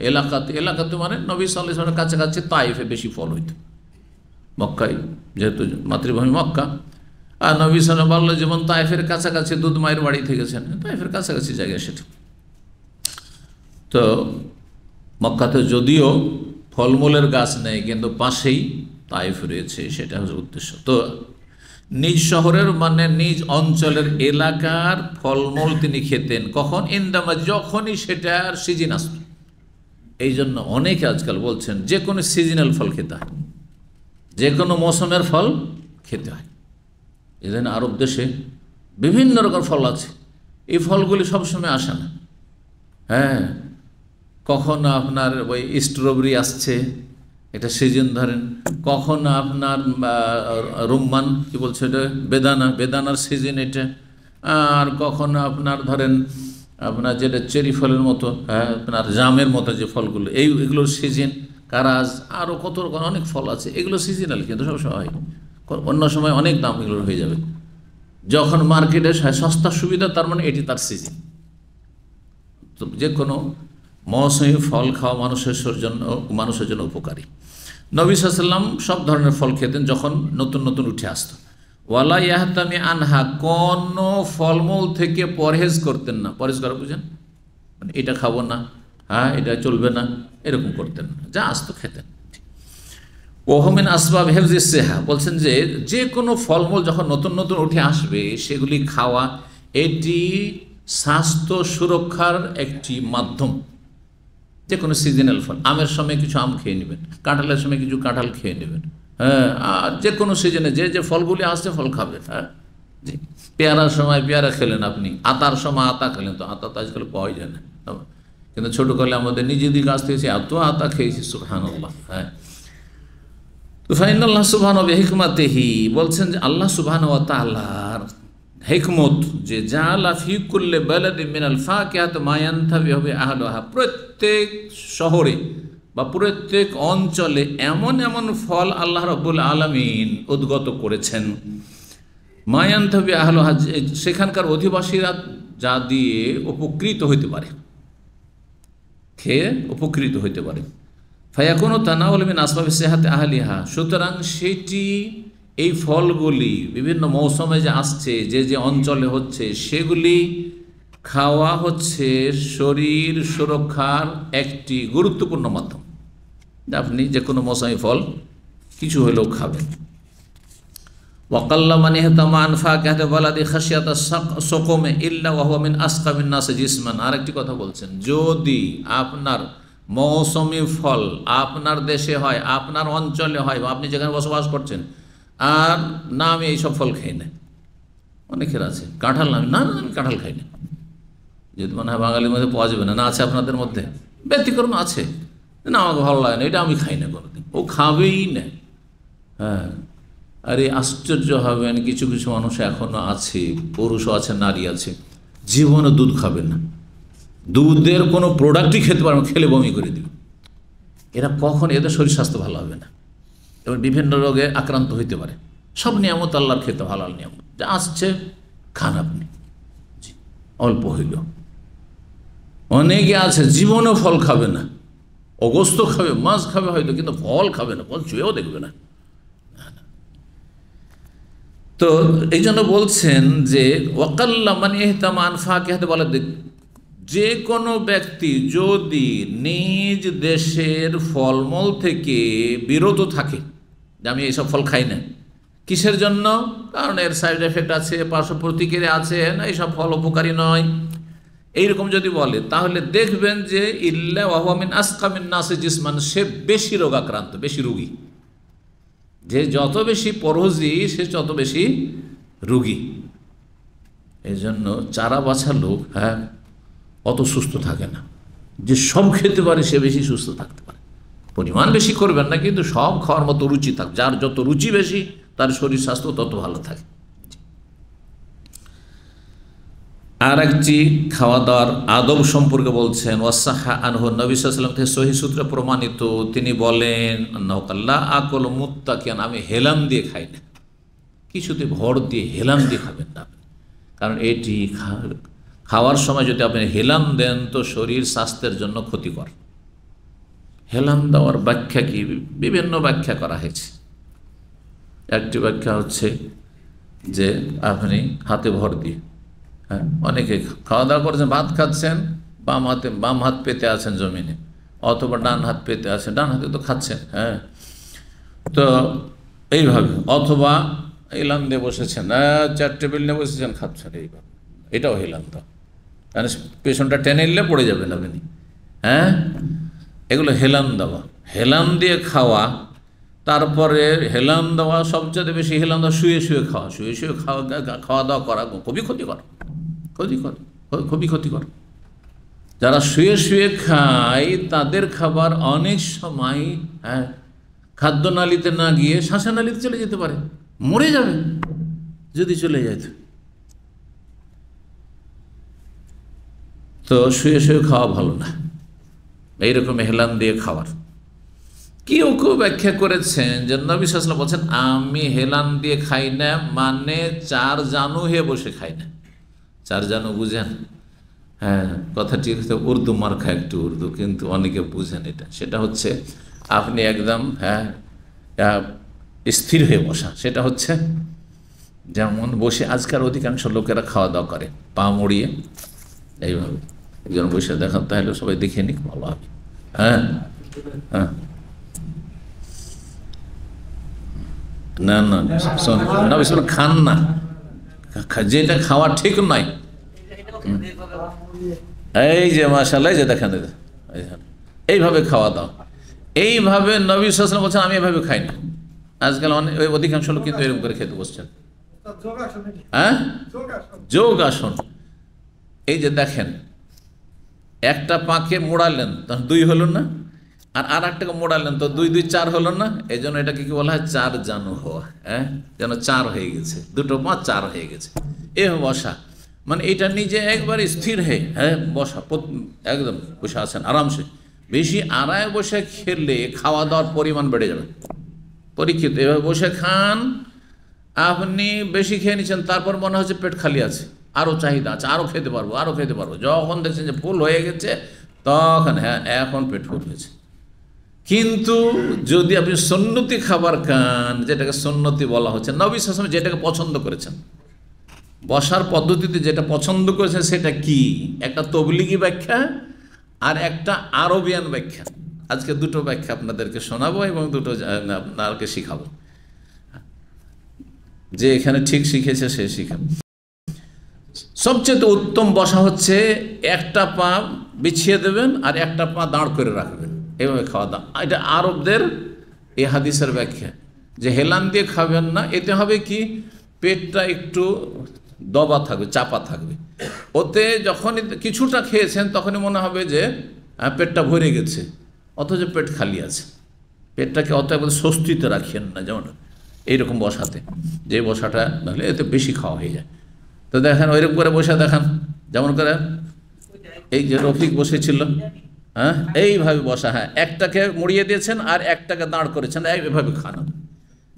এলাকাতে মানে নবী সাল্লাল্লাহু আলাইহি সাল্লামের কাছাকাছি তাইফে বেশি ফল হইতো, মক্কায় যেহেতু মাতৃভূমি মক্কা। আর নবী সাল্লাল্লাহু আলাইহি ওয়াসাল্লাম যেমন তাইফের কাছাকাছি দুধ মায়ের বাড়ি থেকেছেন, তাইফের কাছাকাছি জায়গায় সেটা। তো মক্কাতে যদিও ফলমূলের গাছ নেই, কিন্তু পাশেই তাইফ রয়েছে, সেটা হচ্ছে উদ্দেশ্য। তো নিজ শহরের মানে নিজ অঞ্চলের এলাকার ফলমূল তিনি খেতেন। কখন? ইন্দামা, যখনই সেটার সিজন আসত। এই জন্য অনেকে আজকাল বলছেন যে কোনো সিজনাল ফল খেতে হয়, যে কোনো মৌসুমের ফল খেতে হয়। এই জন্য আরব দেশে বিভিন্ন রকম ফল আছে, এই ফলগুলি সবসময় আসে না। কখনো আপনার ওই স্ট্রবেরি আসছে, এটা সিজন ধরেন। কখনো আপনার রুম্মান, কি বলছে এটা, বেদানার সিজন এটা। আর কখনো আপনার ধরেন আপনার যেটা চেরি ফলের মতো, আপনার জামের মতো যে ফলগুলো, এগুলোর সিজন। কারাজ, আরও কত রকম অনেক ফল আছে, এগুলো সিজনাল, কিন্তু সবসময় হয়। অন্য সময় অনেক দাম এগুলোর হয়ে যাবে। যখন মার্কেটে সস্তা সুবিধা, তার মানে এটি তার সিজন। তো যে কোনো মৌসুমি ফল খাওয়া মানুষের জন্য উপকারী। নবী সাল্লাল্লাহু আলাইহি ওয়াসাল্লাম সব ধরনের ফল খেতেন যখন নতুন নতুন উঠে আসতো। ওয়ালা ইয়াহতামি আনহা, কোন ফলমূল থেকে পরহেজ করতেন না। পরহেজ করা বুঝেন, মানে এটা খাবো না, এটা চলবে না, এরকম করতেন না, যা আসতো খেতেন। ওহমিন আসবাব হেফজিস সেহা, বলছেন যে যে কোনো ফলমূল যখন নতুন নতুন উঠে আসবে সেগুলি খাওয়া এটি স্বাস্থ্য সুরক্ষার একটি মাধ্যম। যে কোনো সিজনাল ফল, আমের সময় কিছু আম খেয়ে নেবেন, কাঁঠালের সময় কিছু কাঁঠাল খেয়ে নেবেন। আর যে কোনো সিজনে যে ফলগুলি আসছে ফল খাবেন। জি, পেয়ারার সময় পেয়ারা খেলেন আপনি, আতার সময় আতা খেলেন। তো আতা তো আজকাল পাওয়াই যায় না, কিন্তু ছোটোকালে আমাদের নিজেদের কাছ থেকে এত আতা খেয়েছি, সুবহানাল্লাহ। তো ফাইনাল্লাহ সুবহানাহু ওয়া হিকমাতিহি, বলছেন যে আল্লাহ সুবহানাহু ওয়া তাআলার হিকমত, যে জাআলা ফি কুল্লি বালাদিন মিনাল ফাকিহাতি মা ইয়ানতাফিউ বিহি আহলুহা, প্রত্যেক শহরে বা প্রত্যেক অঞ্চলে এমন এমন ফল আল্লাহ রাব্বুল আলামিন উদ্গত করেছেন, মা ইয়ানতাফিউ বিহি আহলুহা, সেখানকার অধিবাসীরা যা দিয়ে উপকৃত হইতে পারে, খেয়ে উপকৃত হইতে পারে। ফায়াকুনু তানাউল মিন আসবাবি সিহাতি আহলিহা, সুতরাং সেটি, এই ফলগুলি বিভিন্ন মৌসুমে যে আসছে, যে অঞ্চলে হচ্ছে, সেগুলি খাওয়া হচ্ছে শরীর সুরক্ষার একটি গুরুত্বপূর্ণ মাধ্যম। আপনি যে কোনো মৌসুমি ফল কিছু হলেও খাবেন। ওয়াকাল্লা মান ইহতামা আন ফাকিহাতি বালাদি খাশিয়াতা সুকুমে ইল্লা ওয়া হুয়া মিন আসকামিন নাস জিসমান। আরেকটি কথা বলছেন, যদি আপনার মৌসুমি ফল আপনার দেশে হয়, আপনার অঞ্চলে হয়, বা আপনি যেখানে বসবাস করছেন, আর না আমি এইসব ফল খাই না। অনেকের আছে কাঁঠাল, না আমি কাঁঠাল খাই না, যেহেতু মনে হয় বাঙালির মধ্যে পাওয়া যাবে না, আছে আপনাদের মধ্যে ব্যতিক্রম আছে, না আমাকে ভালো লাগে না, এটা আমি খাই না কোনোদিন, ও খাবেই না। আরে আশ্চর্য হবেন, কিছু কিছু মানুষ এখনও আছে, পুরুষও আছে নারী আছে, জীবনে দুধ খাবে না, দুধের কোনো প্রোডাক্টই খেতে পারবে না, খেলে বমি করে দিবে। এরা কখন, এদের শরীর স্বাস্থ্য ভালো হবে না, এবং বিভিন্ন রোগে আক্রান্ত হইতে পারে। সব নিয়ামত আল্লাহর খেতে, হালাল নিয়ামত যা আসছে খান আপনি, অল্প হইল। অনেকে আছে জীবনেও ফল খাবে না, অগস্ত খাবে, মাছ খাবে হয়তো, কিন্তু ফল খাবে না, ফল চুয়েও দেখবে না। তো এই জন্য বলছেন যে ওয়াকাল্লা মান ইহতামা আন ফাকিহাতি বালাদি, যে কোনো ব্যক্তি যদি নিজ দেশের ফলমূল থেকে বিরত থাকে, যে আমি এইসব ফল খাই না, কিসের জন্য? কারণ এর সাইড এফেক্ট আছে, পার্শ্ব প্রতিক্রিয়া আছে, না এইসব ফল উপকারী নয়, এইরকম যদি বলে, তাহলে দেখবেন যে ইল্লা ওয়া হুয়া মিন আসকামিন নাসি জিসমান, সে বেশি রোগাক্রান্ত, বেশি রোগী। যে যত বেশি পরহেজি সে তত বেশি রোগী। এই জন্য চারা বাছা লোক অত সুস্থ থাকে না। যে সব খেতে পারে সে বেশি সুস্থ থাকতে পারে। পরিমাণ বেশি করবেন না, কিন্তু সব খাওয়ার মতো রুচি থাক। যার যত রুচি বেশি তার শরীর স্বাস্থ্য তত ভালো থাকে। আর একটি খাওয়া দাওয়ার আদব সম্পর্কে বলছেন, ওয়াসাহা আনহু, নবী সাল্লাল্লাহু আলাইহি ওয়াসাল্লাম থেকে সহিহ সূত্রে প্রমাণিত, তিনি বলেন, লা আকুল মুত্তাকিয়ান, আমি হেলান দিয়ে খাই না। কিছুতে ভর দিয়ে হেলান দিয়ে খাবেন না, কারণ এটি খাওয়ার সময় যদি আপনি হেলান দেন তো শরীর স্বাস্থ্যের জন্য ক্ষতিকর। হেলান দেওয়ার ব্যাখ্যা কি? বিভিন্ন ব্যাখ্যা করা হয়েছে। একটি ব্যাখ্যা হচ্ছে যে আপনি হাতে ভর দিয়ে, অনেকে খাওয়া দাওয়া করছেন, ভাত খাচ্ছেন, বাম হাত পেতে আছেন জমিনে, অথবা ডান হাত পেতে আছেন, ডান হাতে তো খাচ্ছেন, তো এইভাবে, অথবা হেলান দিয়ে বসেছেন, চার টেবিল নিয়ে বসেছেন, খাচ্ছেন, এইভাবে, এটাও হেলান দাও, কারণ পেছনটা টেনে নিলে পড়ে যাবেন আপনি। এগুলো হেলান দেওয়া। হেলান দিয়ে খাওয়া, তারপরে হেলান দেওয়া, সবচেয়ে বেশি হেলান দেওয়া শুয়ে শুয়ে খাওয়া। শুয়ে শুয়ে খাওয়া দাওয়া করা খুবই ক্ষতিকর, খুবই ক্ষতিকর। যারা শুয়ে শুয়ে খায় তাদের খাবার অনেক সময় খাদ্যনালীতে না গিয়ে শ্বাসনালীতে চলে যেতে পারে, মরে যাবে যদি চলে যায়। তো শুয়ে শুয়ে খাওয়া ভালো না, এইরকম হেলান দিয়ে খাওয়ার। কেউ কেউ ব্যাখ্যা করেছেন যে নবী সাল্লাল্লাহু আলাইহি ওয়াসাল্লাম বলছেন, আমি হেলান দিয়ে খাই না, মানে চার জানু হয়ে বসে খাই না। চার জানু বুঝেন? কথাটি হচ্ছে উর্দু মার্কা একটু উর্দু, কিন্তু অনেকে বুঝেন এটা। সেটা হচ্ছে আপনি একদম স্থির হয়ে বসা। সেটা হচ্ছে যেমন বসে আজকাল অধিকাংশ লোকেরা খাওয়া দাওয়া করে পা মুড়িয়ে এইভাবে। একজন বসে দেখান, তাহলে সবাই দেখে নিক, ভালো হবে। না না না, খান না, যেটা খাওয়া ঠিক নয়। এই যে মাশাআল্লাহ, যে দেখেন এইভাবে খাওয়া দাও, এইভাবে নবী সাল্লাল্লাহু আলাইহি ওয়াসাল্লাম বলছেন, আমি এভাবে খাই না। আজকাল অধিকাংশ লোক কিন্তু এরকম করে খেতে বসছেন। যোগ আসন, এই যে দেখেন, একটা পাকে মোড়ালেন তখন দুই হলো না, আর একটাকে মোড়ালেন তো দুই দুই চার হলো না। এই জন্য এটাকে কি বলা হয়? চার জানু হওয়া। যেন চার হয়ে গেছে, দুটো পা চার হয়ে গেছে। এ বসা মানে এটা নিজে একবারে স্থির হয়ে বসা, একদম বসে আছেন আরামসে। বেশি আড়ায় বসে খেলে খাওয়া দাওয়ার পরিমাণ বেড়ে যাবে। পরীক্ষিত, এভাবে বসে খান, আপনি বেশি খেয়ে নিচ্ছেন, তারপর মনে হচ্ছে পেট খালি আছে, আরও চাহিদা আছে, আরও খেতে পারবো, আরও খেতে পারবো। যখন দেখছেন যে ফুল হয়ে গেছে, তখন এখন পেট ফুল হয়েছে। কিন্তু যদি আপনি সুন্নতি খাবার খান, যেটাকে সুন্নতি বলা হচ্ছে, নবী সাল্লাল্লাহু আলাইহি ওয়াসাল্লাম যেটাকে পছন্দ করেছেন, বসার পদ্ধতিতে যেটা পছন্দ করেছেন, সেটা কি? একটা তবলিগি ব্যাখ্যা আর একটা আরবিয়ান ব্যাখ্যা। আজকে দুটো ব্যাখ্যা আপনাদেরকে শোনাবো এবং দুটো আপনাকে শিখাবো। যে এখানে ঠিক শিখেছে সে শিখাবো। সবচেয়ে উত্তম বসা হচ্ছে একটা পা বিছিয়ে দেবেন আর একটা পা দাঁড় করে রাখবেন, এভাবে খাওয়া দাওয়া। এটা আরবদের এই হাদিসের ব্যাখ্যা, যে হেলান দিয়ে খাবেন না। এতে হবে কি, পেটটা একটু দবা থাকবে, চাপা থাকবে। ওতে যখনই কিছুটা খেয়েছেন তখনই মনে হবে যে পেটটা ভরে গেছে, অথচ পেট খালি আছে। পেটটাকে অত একবার স্বস্তিতে রাখেন না, যেমন এইরকম বসাতে, যে বসাটা নাহলে এতে বেশি খাওয়া হয়ে যায়। তো দেখেন ওইরকম করে বসে দেখান, যেমন করে এই যে রফিক বসেছিল, এইভাবে বসা। একটাকে মুড়িয়ে দিয়েছেন আর একটাকে দাঁড় করেছেন, এইভাবে খান।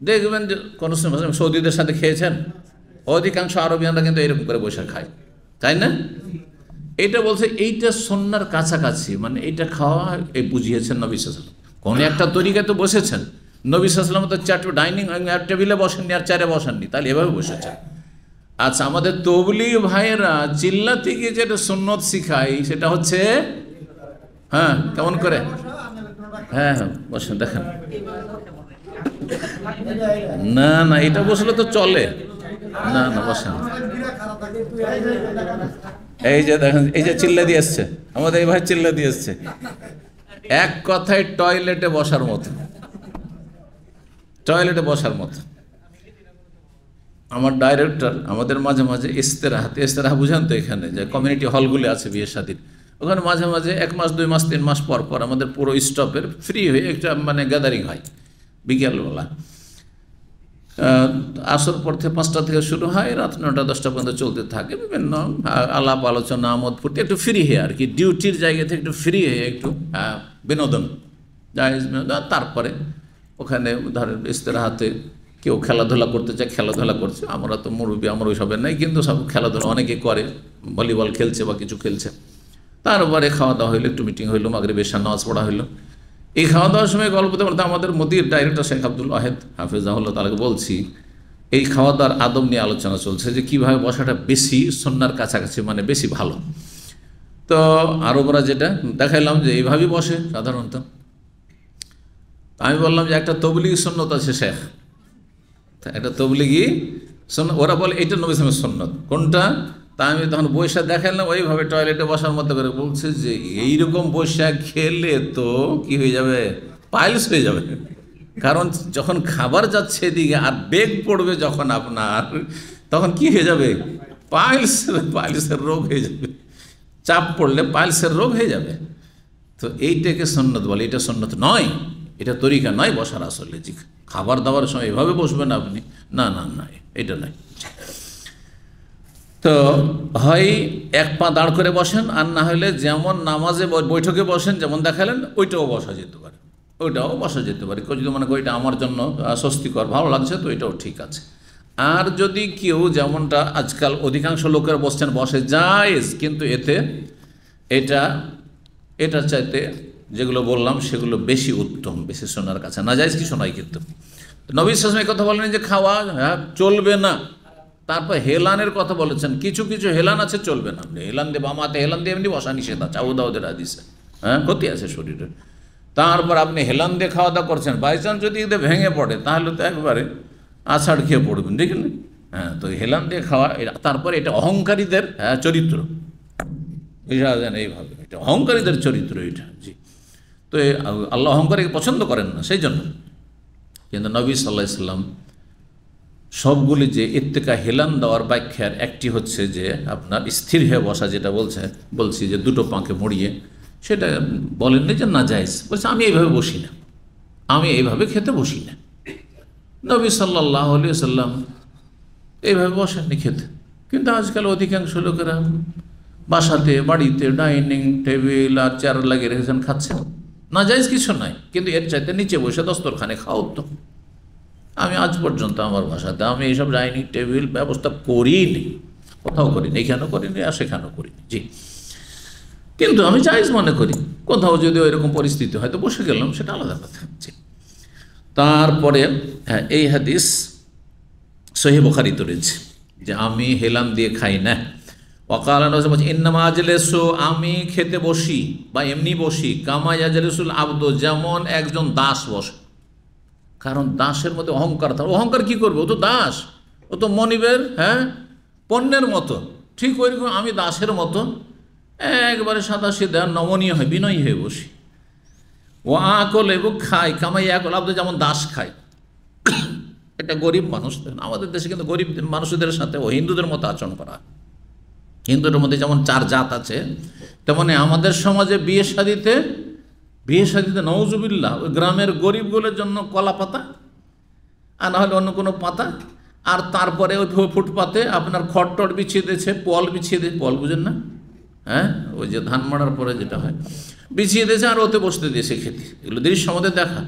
দেখবেন যে কোনো সৌদিদের সাথে খেয়েছেন, অধিকাংশ আরবিয়ানরা কিন্তু এরকম করে বসে খায়, তাই না? এইটা বলছে এইটা সুন্নাহর কাছাকাছি, মানে এইটা খাওয়া এই বুঝিয়েছেন নবী সাল্লাল্লাহু আলাইহি ওয়াসাল্লাম। কোনো একটা তরিকায় তো বসেছেন, নবী সাল্লাল্লাহু আলাইহি ওয়াসাল্লাম তো ডাইনিং টেবিলে বসেননি আর চেয়ারে বসেননি, তাহলে এভাবে বসেছেন। আচ্ছা, আমাদের তবলিগ ভাইয়েরা চিল্লাতে গিয়ে যেটা সুন্নত শিখায় সেটা হচ্ছে কেমন করে? বসেন, দেখেন। না না, এটা বসলে তো চলে না। না বসেন, এই যে দেখেন, এই যে চিল্লা দিয়ে এসছে, আমাদের এই ভাই চিল্লা দিয়ে এসছে। এক কথায় টয়লেটে বসার মতো, টয়লেটে বসার মতো। আমার ডাইরেক্টর আমাদের মাঝে মাঝে ইস্তেরাহা বুঝেন তো, এখানে যে কমিউনিটি হলগুলো আছে বিয়ে শাদীর, ওখানে মাঝে মাঝে 1 মাস 2 মাস 3 মাস পর পর আমাদের পুরো স্টপের ফ্রি হয়ে একটা মানে গ্যাদারিং হয় বিকেলবেলা। আসর পর থেকে 5টা থেকে শুরু হয়, রাত 9টা 10টা পর্যন্ত চলতে থাকে। বিভিন্ন আলাপ আলোচনা আমোদ ফুর্তি, একটু ফ্রি হয়ে আর কি, ডিউটির জায়গা থেকে একটু ফ্রি হয়ে একটু বিনোদন, জায়েজ বিনোদন। তারপরে ওখানে ধরেন ইস্তেরাহাতে কেউ খেলাধুলা করতে চায়, খেলাধুলা করছে। আমরা তো মুরব্বী, আমরা ওইসবের নাই, কিন্তু সব খেলাধুলা অনেকে করে, ভলিবল খেলছে বা কিছু খেলছে। তারপরে খাওয়া দাওয়া হইলো, একটু মিটিং হইলো, মাগরিব এশার নামাজ পড়া হইলো। এই খাওয়া দাওয়ার সময় গল্প করতে করতে আমাদের মদির ডাইরেক্টর শেখ আব্দুল ওয়াহেদ হাফিজাহুল্লাহ তাআলাকে বলছি, এই খাওয়া দাওয়ার আদব নিয়ে আলোচনা চলছে যে কীভাবে বসাটা বেশি সুন্নাহর কাছাকাছি, মানে বেশি ভালো। তো আরবরা যেটা দেখাইলাম যে এইভাবেই বসে সাধারণত। আমি বললাম যে একটা তবলিগি সুন্নত আছে শেখ, একটা তবলিগি সুন্নত, ওরা বলে এইটা নবী সাল্লাল্লাহু আলাইহি ওয়াসাল্লামের সুন্নত। কোনটা? তা আমি তখন বৈশা দেখালাম ওইভাবে টয়লেটে বসার মতো করে। বলছে যে এইরকম বৈশা খেলে তো কি হয়ে যাবে, পাইলস হয়ে যাবে। কারণ যখন খাবার যাচ্ছে এদিকে আর বেগ পড়বে যখন আপনার, তখন কি হয়ে যাবে, পাইলসের রোগ হয়ে যাবে। চাপ পড়লে পাইলসের রোগ হয়ে যাবে। তো এইটাকে সুন্নত বলে, এটা সুন্নত নয়, এটা তরিকা নয় বসার আসলে। জি, খাবার দাবার সময় এভাবে বসবেন আপনি, না না না, এটা নয়। তো হয় 1 পা দাঁড় করে বসেন, আর না হলে যেমন নামাজে বৈঠকে বসেন যেমন দেখালেন, ওইটাও বসা যেতে পারে, ওইটাও বসা যেতে পারে। কেউ যদি মনে করি এটা আমার জন্য স্বস্তিকর, ভালো লাগছে, তো এটাও ঠিক আছে। আর যদি কেউ যেমনটা আজকাল অধিকাংশ লোকের বসছেন, বসে জায়েজ, কিন্তু এটা চাইতে যেগুলো বললাম সেগুলো বেশি উত্তম, বেশি শোনার কাছে। না জায়েজ কি শোনাই, কিন্তু নবী সাল্লাল্লাহু আলাইহি ওয়াসাল্লাম কথা বলেন যে খাওয়া চলবে না। তারপর হেলানের কথা বলেছেন, কিছু কিছু হেলান আছে চলবে না। হেলান দিয়ে বামাতে হেলান দিয়ে এমনি বসা নিষেধ আছে, আবু দাউদের হাদিসে, ক্ষতি আছে শরীরের। তারপর আপনি হেলান দিয়ে খাওয়া দাওয়া করছেন, বাই চান্স যদি এতে ভেঙে পড়ে তাহলে তো একবারে আছাড় খেয়ে পড়বেন, দেখলেন। তো হেলান দিয়ে খাওয়া, তারপরে এটা অহংকারীদের চরিত্র, বুঝা যায় এইভাবে, এটা অহংকারীদের চরিত্র এটা। জি, তো আল্লাহ অহংকারীকে পছন্দ করেন না, সেই জন্য। কিন্তু নবী সাল্লাল্লাহু আলাইহি ওয়াসাল্লাম সবগুলি যে ইত্তেকা হেলান দেওয়ার ব্যাখ্যার একটি হচ্ছে যে আপনার স্থির হয়ে বসা, যেটা বলছি যে 2টো পাকে মুড়িয়ে, সেটা বলেননি যে না জায়েজ। বলছে আমি এইভাবে বসি না, আমি এইভাবে খেতে বসি না। নবী সাল্লাল্লাহু আলাইহি ওয়াসাল্লাম এইভাবে বসেননি খেতে। কিন্তু আজকাল অধিকাংশ লোকেরা বাসাতে, বাড়িতে ডাইনিং টেবিল আর চেয়ার লাগিয়ে রেখেছেন, খাচ্ছেন, না জায়েজ কিছু নাই। কিন্তু এর চাইতে নিচে বসে দস্তরখানে খাওয়া উত্তম। আমি আজ পর্যন্ত আমার ভাষাতে আমি এইসব ডাইনিং টেবিল ব্যবস্থা করিনি, কোথাও করিনি, এখানেও করিনি আর সেখানেও করিনি। জি, কিন্তু আমি জায়েজ মনে করি। কোথাও যদি এরকম পরিস্থিতি হয়তো বসে গেলাম, সেটা আলাদা কথা। জি, তারপরে এই হাদিস সহিহ বুখারীতে রয়েছে যে আমি হেলান দিয়ে খাই না। ওয়াকালা নবী বলছেন ইন্নামা আজলিসু, আমি খেতে বসি বা এমনি বসি, কামা ইয়াজলিসুল আবদু, যেমন একজন দাস বসে। কারণ দাসের মধ্যে অহংকার থাকে। অহংকার কি করবে, ও তো দাস, ও তো মনিবের পণ্যের মতো। ঠিক ওইরকম আমি দাসের মতো একবারে সাদা সিধা নমনীয় হয়, বিনয়ী হয়ে বসি। ও আকল এবং খাই, কামাই আকল আবদু, যেমন দাস খায়। এটা গরিব মানুষ, আমাদের দেশে কিন্তু গরিব মানুষদের সাথে ও হিন্দুদের মতো আচরণ করা। হিন্দুদের মধ্যে যেমন 4 জাত আছে, তেমনি আমাদের সমাজে বিয়ে শাদিতে নওজুবিল্লাহ ওই গ্রামের গরিবগুলোর জন্য কলা পাতা, আর না হলে অন্য কোনো পাতা, আর তারপরে ওই ফুটপাতে আপনার খড়টড় বিছিয়ে দিয়েছে, পল বিছিয়ে দিয়েছে, পল বুঝেন না, ওই যে ধান মারার পরে যেটা হয়, বিছিয়ে দিয়েছে, আর ওতে বসতে দিয়েছে খেতে। এগুলো দৃশ্য আমাদের দেখা।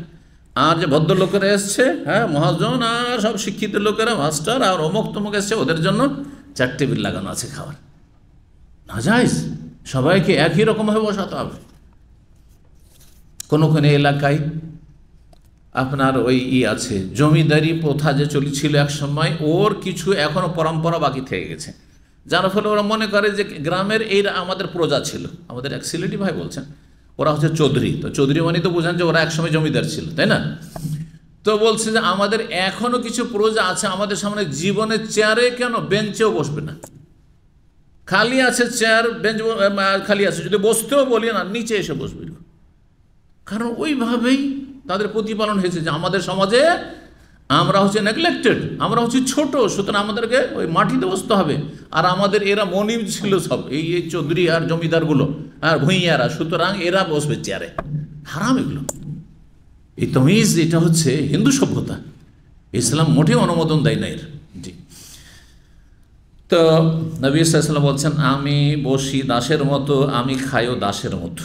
আর যে ভদ্রলোকেরা এসছে, মহাজন আর সব শিক্ষিত লোকেরা, মাস্টার আর অমুক তমুক এসছে, ওদের জন্য 4 টেবিল লাগানো আছে খাবার। না জায়েজ, সবাইকে একই রকমভাবে বসাতে হবে। কোনো এলাকায় আপনার ওই আছে জমিদারি প্রথা যে চলছিল এক সময়, ওর কিছু এখনও পরম্পরা বাকি থেকে গেছে, যার ফলে ওরা মনে করে যে গ্রামের এইরা আমাদের প্রজা ছিল। আমাদের এক সিলেটি ভাই বলছেন ওরা হচ্ছে চৌধুরী, তো চৌধুরী মানে তো বোঝান যে ওরা একসময় জমিদার ছিল, তাই না? তো বলছে যে আমাদের এখনও কিছু প্রজা আছে, আমাদের সামনে জীবনের চেয়ারে কেন বেঞ্চেও বসবে না, খালি আছে চেয়ার বেঞ্চ খালি আছে, যদি বসতেও বলি না নিচে এসে বসবে। কারণ ওইভাবেই তাদের প্রতিপালন হয়েছে যে আমাদের সমাজে আমরা হচ্ছে নেগলেক্টেড, আমরা হচ্ছে ছোট, সুতরাং আমাদেরকে ওই মাটিতে বসতে হবে। আর আমাদের এরা মনিব ছিল সব, এই চৌধুরী আর জমিদারগুলো আর ভূঁইয়ারা, সুতরাং এরা বসবে চেয়ারে। হারাম এগুলো, এই তমিজ, এটা হচ্ছে হিন্দু সভ্যতা, ইসলাম মোটেও অনুমোদন দেয় না এর। জি। তো নবী সাল্লাল্লাহু আলাইহি ওয়াসাল্লাম বলছেন, আমি বসি দাসের মতো, আমি খাইও দাসের মতো,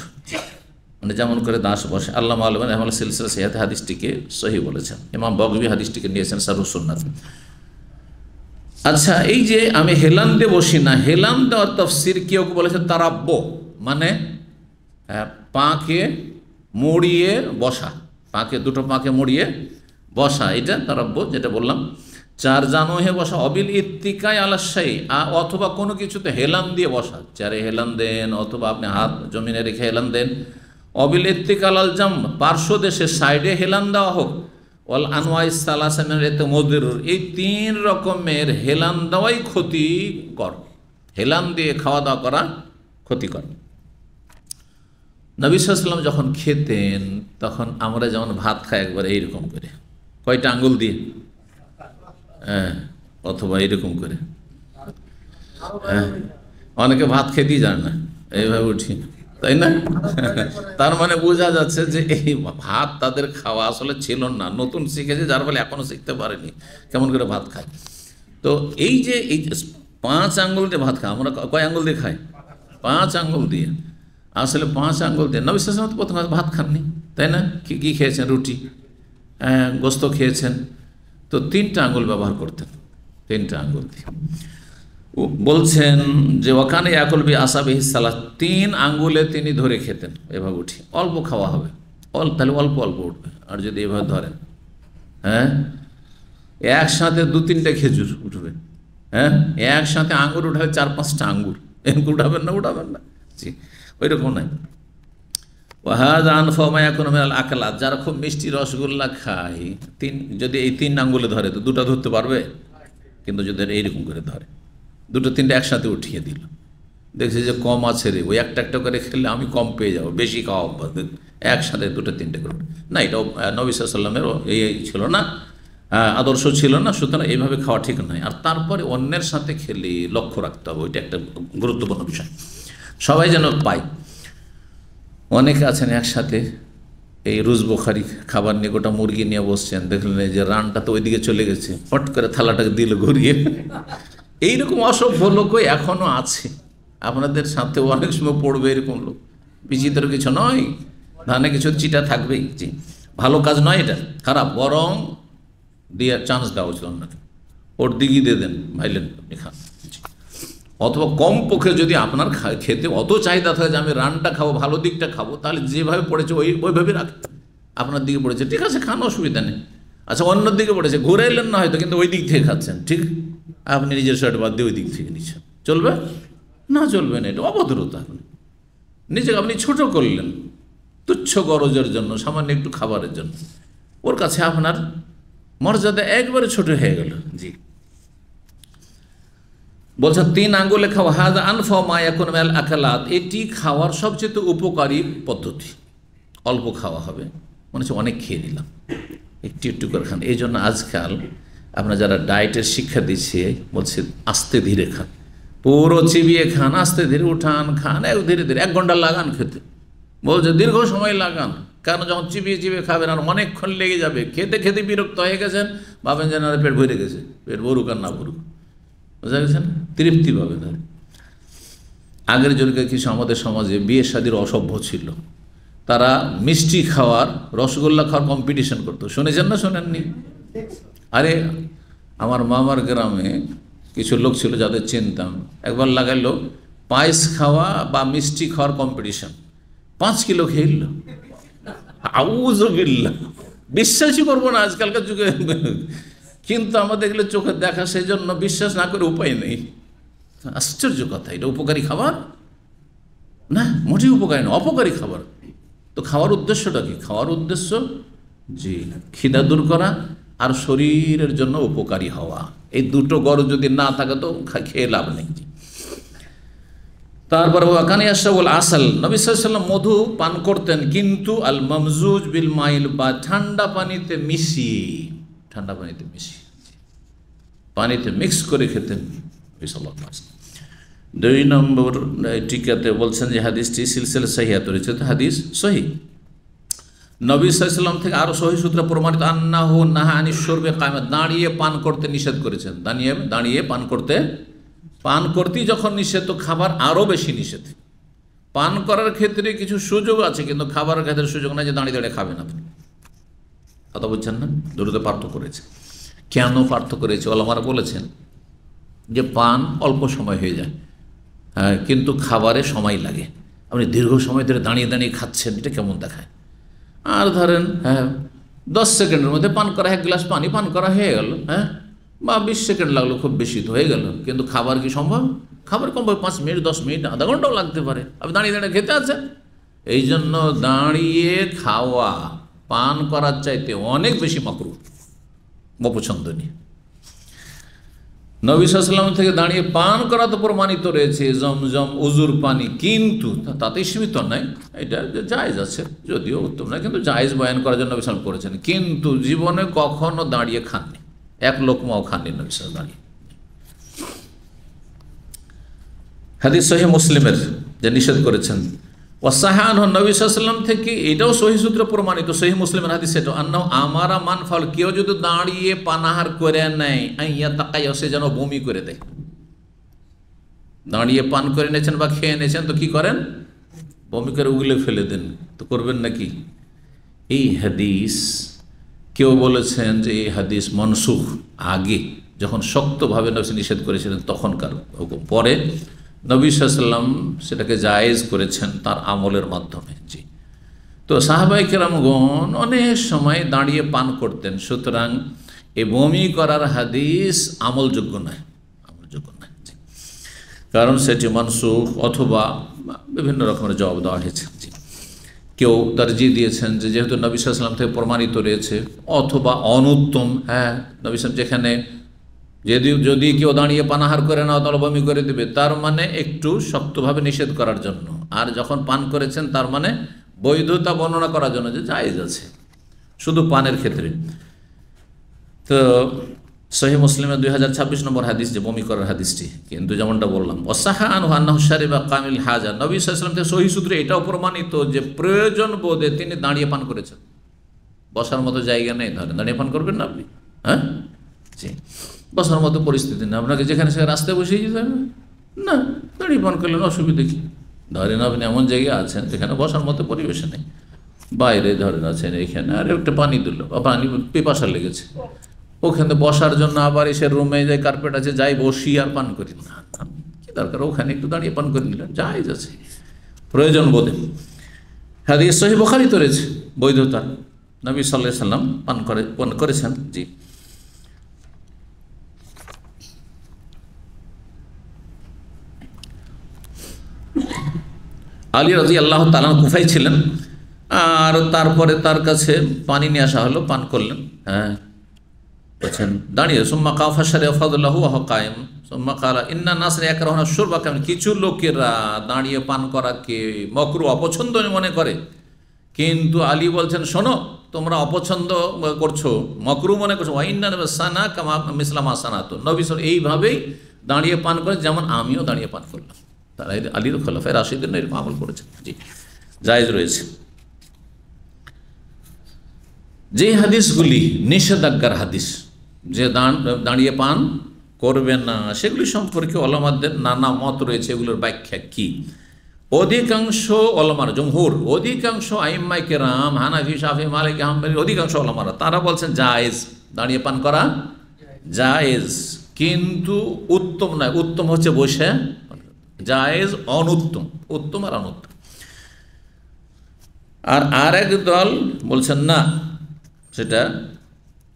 মানে যেমন করে দাস বসে। আল্লামা আল-আলবানী রাহিমাহুল্লাহ সিলসিলা সহিহ হাদিসটিকে সহি বলেছেন। ইমাম বগবী হাদিসটিকে নিয়েছেন শারহুস সুন্নাত। আচ্ছা, এই যে আমি হেলান দিয়ে বসি না, হেলান দেওয়ার তাফসীর কেউ বলেছে তারাব্য, মানে পাকে মুড়িয়ে বসা, দুটো পাকে মুড়িয়ে বসা, এটা তারাব্য যেটা বললাম। চার জানো হে বসা, অবিল ইত্তিকায় আলাশাই, অথবা কোনো কিছুতে হেলান দিয়ে বসা, চারে হেলান দেন অথবা আপনি হাত জমিনে রেখে হেলান দেন। অবিল ইত্তিকাল আল জাম, পার্শ্ব দেশে সাইডে হেলান দেওয়া হোক। ওয়াল আনওয়াই সালাসামের এতে মদির, এই 3 রকমের হেলান দেওয়াই ক্ষতিকর, হেলান দিয়ে খাওয়া দাওয়া করা ক্ষতিকর। নবী সাল্লাল্লাহু আলাইহি ওয়াসাল্লাম যখন খেতেন তখন আমরা যেমন ভাত খাই একবার এইরকম করে, কয়টা আঙ্গুল দিয়ে, হ্যাঁ, অথবা এরকম করে, হ্যাঁ, অনেকে ভাত খেতেই জানে না, এইভাবে উঠি, তাই না? তার মানে বোঝা যাচ্ছে যে এই ভাত তাদের খাওয়া আসলে ছিল না, নতুন শিখেছে, যার ফলে এখনো শিখতে পারেনি কেমন করে ভাত খায়। তো এই যে 5 আঙ্গুল দিয়ে ভাত খায়, আমরা কয় আঙ্গুল দিয়ে খাই? 5 আঙ্গুল দিয়ে, আসলে 5 আঙ্গুল দিয়ে। নবী সাল্লাল্লাহু আলাইহি ওয়াসাল্লাম প্রথমে ভাত খাননি, তাই না? কি খেয়েছেন? রুটি, গোস্ত খেয়েছেন, তো 3টা আঙ্গুল ব্যবহার করতেন, 3টা আঙ্গুল দিয়ে। বলছেন যে ওয়াকানে ইয়াকুল বি আসাবিহি সালাত, 3 আঙ্গুলে তিনি ধরে খেতেন, এভাবে উঠি, অল্প খাওয়া হবে, তাহলে অল্প অল্প উঠবে। আর যদি এভাবে ধরেন, হ্যাঁ, একসাথে 2-3টা খেজুর উঠবে, হ্যাঁ, একসাথে আঙ্গুর উঠাবে 4-5টা আঙ্গুর, এরকম উঠাবেন না, জি, ওই রকম নাই। ওয়াহাদ আনফা মা ইয়াকুনু মিনাল আকলাত, যারা খুব মিষ্টি রসগোল্লা খায়, যদি এই 3 আঙ্গুলে ধরে তো 2টা ধরতে পারবে, কিন্তু যদি এইরকম করে ধরে 2-3টা একসাথে উঠিয়ে দিল, দেখছি যে কম আছে রে, ওই একটা করে খেলে আমি কম পেয়ে যাবো, বেশি খাওয়া অভ্যাস, একসাথে 2-3টে করে না, এটাও নবী সাল্লাল্লাহু আলাইহি ওয়াসাল্লামেরও এই ছিল না, আদর্শ ছিল না, সুতরাং এইভাবে খাওয়া ঠিক নয়। আর তারপরে অন্যের সাথে খেলে লক্ষ্য রাখতে হবে, ওইটা একটা গুরুত্বপূর্ণ বিষয়, সবাই যেন পায়। অনেকে আছেন একসাথে এই রুজ বোখারি খাবার নিয়ে, গোটা মুরগি নিয়ে বসছেন, দেখলেন যে রানটা তো ওইদিকে চলে গেছে, ফট করে থালাটাকে দিল ঘুরিয়ে। এইরকম অসভ্য লোকও এখনও আছে, আপনাদের সাথেও অনেক সময় পড়বে এরকম লোক, বিচিত্র কিছু নয়, ধানে কিছু চিটা থাকবেই। জি, ভালো কাজ নয় এটা, খারাপ, বরং দিয়ে চান্স দেওয়া উচিত অন্যকে, ওর দিকে দিয়ে দেন, ভাইলেন আপনি খান। অথবা কম পক্ষে যদি আপনার খেতে অত চাহিদা থাকে যে আমি রানটা খাবো, ভালো দিকটা খাবো, তাহলে যেভাবে পড়েছে ওইভাবে রাখ, আপনার দিকে পড়েছে ঠিক আছে, খান, অসুবিধা নেই। আচ্ছা, অন্য দিকে পড়েছে, ঘুরে এলেন না হয়তো, কিন্তু ওই দিক থেকে খাচ্ছেন, ঠিক, আপনি নিজের শার্ট বাদ দিয়ে ওই দিক থেকে নিচ্ছেন, চলবে না? চলবে না, এটা অভদ্রতা। নিজেকে আপনি ছোট করলেন তুচ্ছ গরজের জন্য, সামান্য একটু খাবারের জন্য, ওর কাছে আপনার মর্যাদা একবারে ছোট হয়ে গেল। জি, বলছেন 3 আঙ্গুলে খাওয়া, হাযা আনফা মা ইয়াকুনু মিনাল আকালাত, এটি খাওয়ার সবচেয়ে উপকারী পদ্ধতি। অল্প খাওয়া হবে, মনে হচ্ছে অনেক খেয়ে নিলাম, একটু করে খান। এই জন্য আজকাল আপনারা যারা ডায়েটের শিক্ষা দিচ্ছে বলছে আস্তে ধীরে খান, পুরো চিবিয়ে খান, আস্তে ধীরে উঠান খান, ধীরে ধীরে 1 ঘন্টা লাগান খেতে, বলছে দীর্ঘ সময় লাগান, কারণ যখন চিবিয়ে খাবেন আর অনেকক্ষণ লেগে যাবে, খেতে বিরক্ত হয়ে গেছেন, ভাবেন যেন পেট ভরে গেছে, পেট ভরুক আর না ভরুক, বোঝা গেছে না, তৃপ্তি পাবে না। আগের যুগে কিছু আমাদের সমাজে বিয়ে শাদীর অসভ্য ছিল, তারা মিষ্টি খাওয়ার, রসগোল্লা খাওয়ার কম্পিটিশন করতো, শুনেছেন না শোনেননি? আরে আমার মামার গ্রামে কিছু লোক ছিল যাদের চিনতাম, একবার লাগাইলো পায়েস খাওয়া বা মিষ্টি খাওয়ার কম্পিটিশন, 5 কিলো খেয়ে। আউযুবিল্লাহ, বিশ্বাসই করবো না আজকালকার যুগে, কিন্তু আমাদের এগুলো চোখে দেখা, সেই জন্য বিশ্বাস না করে উপায় নেই। আশ্চর্য কথা, এটা উপকারী খাবার না, মোটেই উপকারী না, অপকারী খাবার। তো খাওয়ার উদ্দেশ্যটা কি? খাওয়ার উদ্দেশ্য জি খিদা দূর করা আর শরীরের জন্য উপকারী হওয়া, এই দুটো গরজ যদি না থাকে তো খেয়ে লাভ নেই। তারপর ওয়াকানি আশরাবুল আসল, নবী সাল্লাল্লাহু আলাইহি ওয়াসাল্লাম মধু পান করতেন, কিন্তু আল মামজুজ বিল মাইল, বা ঠান্ডা পানিতে মিশিয়ে, ঠান্ডা পানিতে মিশিয়ে, পানিতে মিক্স করে খেতেন সাল্লাল্লাহু আলাইহি ওয়াসাল্লাম। 2 নম্বর টিকাতে বলছেন যে হাদিসটি সিলসিলা সহিহাত রয়েছে, তো হাদিস সহিহ। নবী সাল্লাল্লাহু আলাইহি ওয়াসাল্লাম থেকে আরো সহিহ সূত্রে প্রমাণিত আন্নাহু নাহা আনিশ শুরবে কায়মা, দাঁড়িয়ে পান করতে নিষেধ করেছেন। দাঁড়িয়ে পান করতেই যখন নিষেধ, তো খাবার আরো বেশি নিষেধ। পান করার ক্ষেত্রে কিছু সুযোগ আছে, কিন্তু খাবারের ক্ষেত্রে সুযোগ নাই যে দাঁড়িয়ে দাঁড়িয়ে খাবেন আপনি। কথা বুঝছেন না? দুটোতে পার্থক্য করেছে। কেন পার্থক্য করেছে? ওলামারা বলেছেন যে পান অল্প সময় হয়ে যায়, কিন্তু খাবারে সময় লাগে। আপনি দীর্ঘ সময় ধরে দাঁড়িয়ে দাঁড়িয়ে খাচ্ছেন, এটা কেমন দেখায়? আর ধরেন 10 সেকেন্ডের মধ্যে পান করা, 1 গ্লাস পানি পান করা হয়ে গেল, বা 20 সেকেন্ড লাগলো, খুব বেশি তো হয়ে গেল। কিন্তু খাবার কি সম্ভব? খাবার কমপক্ষে 5 মিনিট, 10 মিনিট, আধা ঘন্টাও লাগতে পারে। আপনি দাঁড়িয়ে দাঁড়িয়ে খেতে আছেন। এই জন্য দাঁড়িয়ে খাওয়া পান করার চাইতে অনেক বেশি মাকরুহ, অপছন্দনীয়। নবী সাল্লাল্লাহু আলাইহি ওয়াসাল্লাম থেকে দাঁড়িয়ে পান করা তো প্রমাণিত রয়েছে, জমজম উজুর পানি, কিন্তু তাতেই সীমিত নয়, এটা জায়েজ আছে, যদিও উত্তম নয়, কিন্তু জায়েজ বয়ান করার জন্য নবী সাল্লাল্লাহু আলাইহি ওয়াসাল্লাম করেছেন। কিন্তু জীবনে কখনো দাঁড়িয়ে খাননি, এক লোকমাও খাননি নবী সাল্লাল্লাহু আলাইহি ওয়াসাল্লাম দাঁড়িয়ে। হাদিস সহিহ মুসলিমের যে নিষেধ করেছেন, ওয়াসাহান নবী সাল্লাল্লাহু আলাইহি ওয়াসাল্লাম থেকে, এটাও সহিহ সূত্রে প্রমাণিত, সহিহ মুসলিমের হাদিস। এটা আন্নাহু আমারা মান ফাল, কেউ যদি দাঁড়িয়ে পানাহার করে নেয়, আইয়া তাকাই, সে যেন বমি করে দেয়। দাঁড়িয়ে পান করে নিয়েছেন বা খেয়ে নিয়েছেন, তো কি করেন? বমি করে উগলে ফেলে দেন। তো করবেন নাকি? এই হাদিস কেউ বলেছেন যে এই হাদিস মনসুখ, আগে যখন শক্তভাবে নবী নিষেধ করেছিলেন তখনকার হুকুম, পরে নবী সাল্লাল্লাহু আলাইহি ওয়াসাল্লাম সেটাকে জায়েজ করেছেন তার আমলের মাধ্যমে। জি, তো সাহাবায়ে কেরামগণ অনেক সময় দাঁড়িয়ে পান করতেন, সুতরাং এই বমি করার হাদিস আমলযোগ্য নয়, জি, কারণ সেটি মানসুখ অথবা বিভিন্ন রকমের জবাব দেওয়া হয়েছে। জি, কেউ তারজি দিয়েছেন যে যেহেতু নবী সাল্লাল্লাহু আলাইহি ওয়াসাল্লাম থেকে প্রমাণিত রয়েছে, অথবা অনুত্তম, নবী সাল্লাল্লাহু যেখানে যদি কেউ দাঁড়িয়ে পানাহার করে না তাহলে বমি করে দেবে, তার মানে একটু শক্তভাবে নিষেধ করার জন্য। আর যখন পান করেছেন তার মানে বৈধতা বর্ণনা করার জন্য, যে জায়েজ আছে শুধু পানের ক্ষেত্রে। তো সহিহ মুসলিমের 2026 নম্বর হাদিস, যে বমি করার হাদিসটি, কিন্তু যেমনটা বললাম, ওয়াসাহা আনহু আন্নাহু শারিবা কামিল হাজা, নবী সাল্লাল্লাহু আলাইহি ওয়াসাল্লাম থেকে সহিহ সূত্রে এটাও প্রমাণিত যে প্রয়োজন বোধে তিনি দাঁড়িয়ে পান করেছেন। বসার মতো জায়গা নেই, ধরেন দাঁড়িয়ে পান করবেন না আপনি? জি, বসার মতো পরিস্থিতি না, আপনাকে যেখানে সেখানে রাস্তায় বসিয়ে যেতে হবে না, দাঁড়িয়ে পান করলেন, অসুবিধা কি? ধরেন আপনি এমন জায়গায় আছেন যেখানে বসার মতো পরিবেশে নেই, বাইরে ধরেন আছেন, এখানে আর একটা পানি দিল বা পানি পিপাসা লেগেছে, ওখানে বসার জন্য আবার এসে রুমে যে কার্পেট আছে যাই বসি আর পান করি না, কি দরকার? ওখানে একটু দাঁড়িয়ে পান করে নিলেন, জায়েজ আছে প্রয়োজন বোধে। হাদিস সহিহ বুখারীতে রয়েছে বৈধতা, নবী সাল্লাল্লাহু আলাইহি ওয়াসাল্লাম পান করেছেন। জি, আলী রাদিয়াল্লাহু তাআলা কুফায় ছিলেন, আর তারপরে তার কাছে পানি নিয়ে আসা হলো, পান করলেন, বলছেন দাঁড়িয়ে, সুম্মা কাফা শারিয়া ফাদলাহু ওয়া কায়েম, সুম্মা কালা ইন্না নাসরা ইয়াকরাহুনা শুরবা কাম, কিছু লোকেরা দাঁড়িয়ে পান করাকে মাকরুহ, অপছন্দ মনে করে, কিন্তু আলী বলছেন শোনো, তোমরা অপছন্দ করছো, মাকরুহ মনে করছো, ওয়া ইন্না সানা কামা মিসলামা সানাতু, নবী সাল্লাল্লাহু এইভাবেই দাঁড়িয়ে পান করে যেমন আমিও দাঁড়িয়ে পান করলাম। তারা আলীর খোলাফায়ে রাশিদিন এরকম আমল করেছেন। জি, জায়েজ রয়েছে। যে হাদিসগুলি নিষেধাজ্ঞার হাদিস, যে দাঁড়িয়ে পান করবেন না, সেগুলি সম্পর্কে ওলামাদের নানা মত রয়েছে, এগুলোর ব্যাখ্যা কি? অধিকাংশ ওলামার, জমহুর, অধিকাংশ আইম্মায়ে কেরাম, হানাফি, শাফি, মালিকি, হাম্বলি, অধিকাংশ ওলামারা তারা বলছেন জায়েজ, দাঁড়িয়ে পান করা জায়েজ, কিন্তু উত্তম নয়, উত্তম হচ্ছে বসে, জায়েজ অনুত্তম, উত্তম আর অনুত্তম। আর আরেক দল বলছেন না, সেটা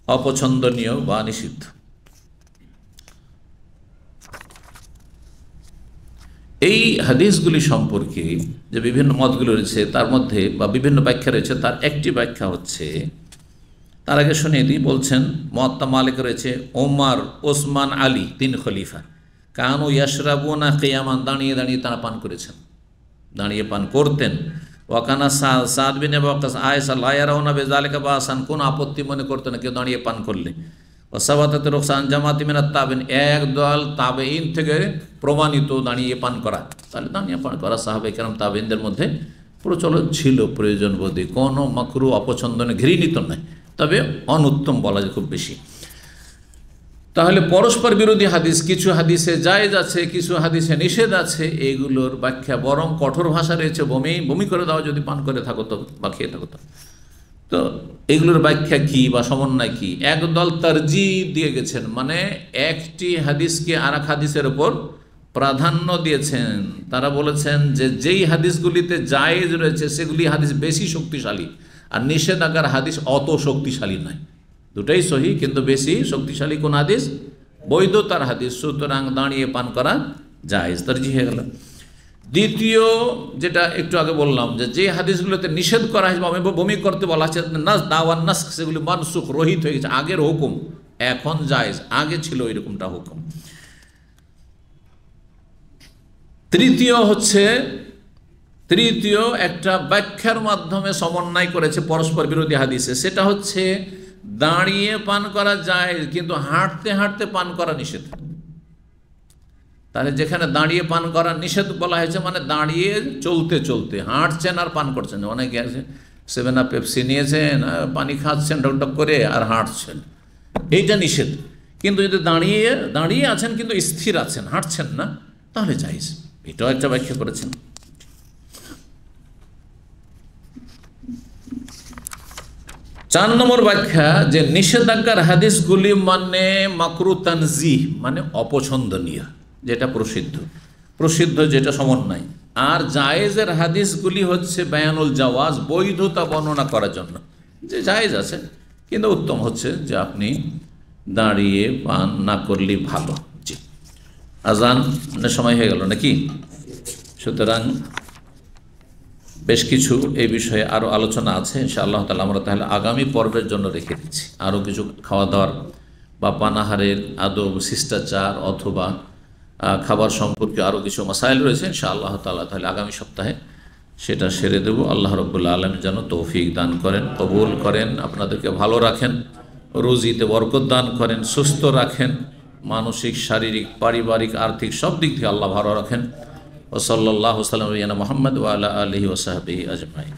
অপছন্দনীয় বা নিষিদ্ধ। এই হাদিসগুলি সম্পর্কে যে বিভিন্ন মতগুলো রয়েছে তার মধ্যে, বা বিভিন্ন ব্যাখ্যা রয়েছে, তার একটি ব্যাখ্যা হচ্ছে, তার আগে শুনিয়ে দিই, বলছেন মুয়াত্তা মালিক রয়েছে, ওমর, ওসমান, আলী, 3 খলিফা, কানু ইয়াশরাবুনা কিয়ামান, দাঁড়িয়ে দাঁড়িয়ে তারা পান করেছেন, দাঁড়িয়ে পান করতেন। ওয়াকানা সাদ বিন ওয়াক্কাস আয়েশা লা ইয়ারাউনা বিযালিকা বাসান, কোন আপত্তি মনে করতো না কেউ দাঁড়িয়ে পান করলে। ওয়াসাবাতাত রুখসান জামাতি মিনাত তাবিন, একদল তাবেঈন থেকে প্রমাণিত দাঁড়িয়ে পান করা, তাহলে দাঁড়িয়ে পান করা সাহাবায়ে কেরাম তাবেঈনদের মধ্যে প্রচলন ছিল প্রয়োজন বোধে, কোনো মাকরু অপছন্দনে ঘৃণিত নয়, তবে অনুত্তম বলা যায় খুব বেশি। তাহলে পরস্পর বিরোধী হাদিস, কিছু হাদিসে জায়েজ আছে, কিছু হাদিসে নিষেধ আছে, এগুলোর ব্যাখ্যা বরং কঠোর ভাষা রয়েছে, বমি করে দাও যদি পান করে থাকো তো বা খেয়ে থাকো তো। তো এগুলোর ব্যাখ্যা কি বা সমন্বয় কি? একদল তারজি দিয়ে গেছেন, মানে একটি হাদিসকে আর এক হাদিসের ওপর প্রাধান্য দিয়েছেন। তারা বলেছেন যে যেই হাদিসগুলিতে জায়েজ রয়েছে সেগুলি হাদিস বেশি শক্তিশালী, আর নিষেধাজ্ঞার হাদিস অত শক্তিশালী নয়। দুটাই সহি, কিন্তু বেশি শক্তিশালী কোন হাদিস? বৈধতার হাদিস, সুতরাং দাঁড়িয়ে পান করা জায়েজ, তারজি হয়ে গেল। দ্বিতীয় যেটা একটু আগে বললাম, যে হাদিসগুলোতে নিষেধ করা হয়েছে, বমি করতে বলা হচ্ছে, নাস দাওয়ান নাস, সেগুলি মানসুখ, রহিত হয়ে গেছে, আগের হুকুম এখন জায়েজ, আগে ছিল এরকমটা হুকুম। তৃতীয় একটা ব্যাখ্যার মাধ্যমে সমন্বয় করেছে পরস্পর বিরোধী হাদিসে, সেটা হচ্ছে দাঁড়িয়ে পান করা যায় কিন্তু হাঁটতে হাঁটতে পান করা নিষেধ। তাহলে যেখানে দাঁড়িয়ে পান করা নিষেধ বলা হয়েছে, মানে দাঁড়িয়ে চলতে চলতে, হাঁটছেন আর পান করছেন। অনেকে আছে 7 আপ পেপসি নিয়েছেন, পানি খাচ্ছেন ঢকঢক করে আর হাঁটছেন, এইটা নিষেধ। কিন্তু যদি দাঁড়িয়ে আছেন কিন্তু স্থির আছেন, হাঁটছেন না, তাহলে জায়েজ। এটাও একটা ব্যাখ্যা করেছেন। 4 নম্বর ব্যাখ্যা, যে নিষেধাজ্ঞার হাদিসগুলি মানে মাকরু তানজিহ, মানে অপছন্দনীয়, যেটা প্রসিদ্ধ যেটা সমন্বয়, আর জায়েজের হাদিসগুলি হচ্ছে বায়ানুল জাওয়াজ, বৈধতা বর্ণনা করার জন্য, যে জায়েজ আছে কিন্তু উত্তম হচ্ছে যে আপনি দাঁড়িয়ে পান না করলেই ভালো। জি, আজানের সময় হয়ে গেল নাকি? সুতরাং বেশ কিছু এই বিষয়ে আরও আলোচনা আছে ইনশাআল্লাহ তাআলা, আমরা তাহলে আগামী পর্বের জন্য রেখে দিচ্ছি। আরও কিছু খাওয়া দাওয়ার বা পানাহারের আদব, শিষ্টাচার অথবা খাবার সম্পর্কে আরও কিছু মাসাইল রয়েছে ইনশাআল্লাহ তাআলা, তাহলে আগামী সপ্তাহে সেটা সেরে দেব। আল্লাহ রাব্বুল আলামিন যেন তৌফিক দান করেন, কবুল করেন, আপনাদেরকে ভালো রাখেন, রুজিতে বরকত দান করেন, সুস্থ রাখেন, মানসিক, শারীরিক, পারিবারিক, আর্থিক সব দিক থেকে আল্লাহ ভালো রাখেন। ওয়া সাল্লাল্লাহু আলা মুহাম্মদ ওয়া আলা আলিহি ওয়া সাহবিহি আজমাইন।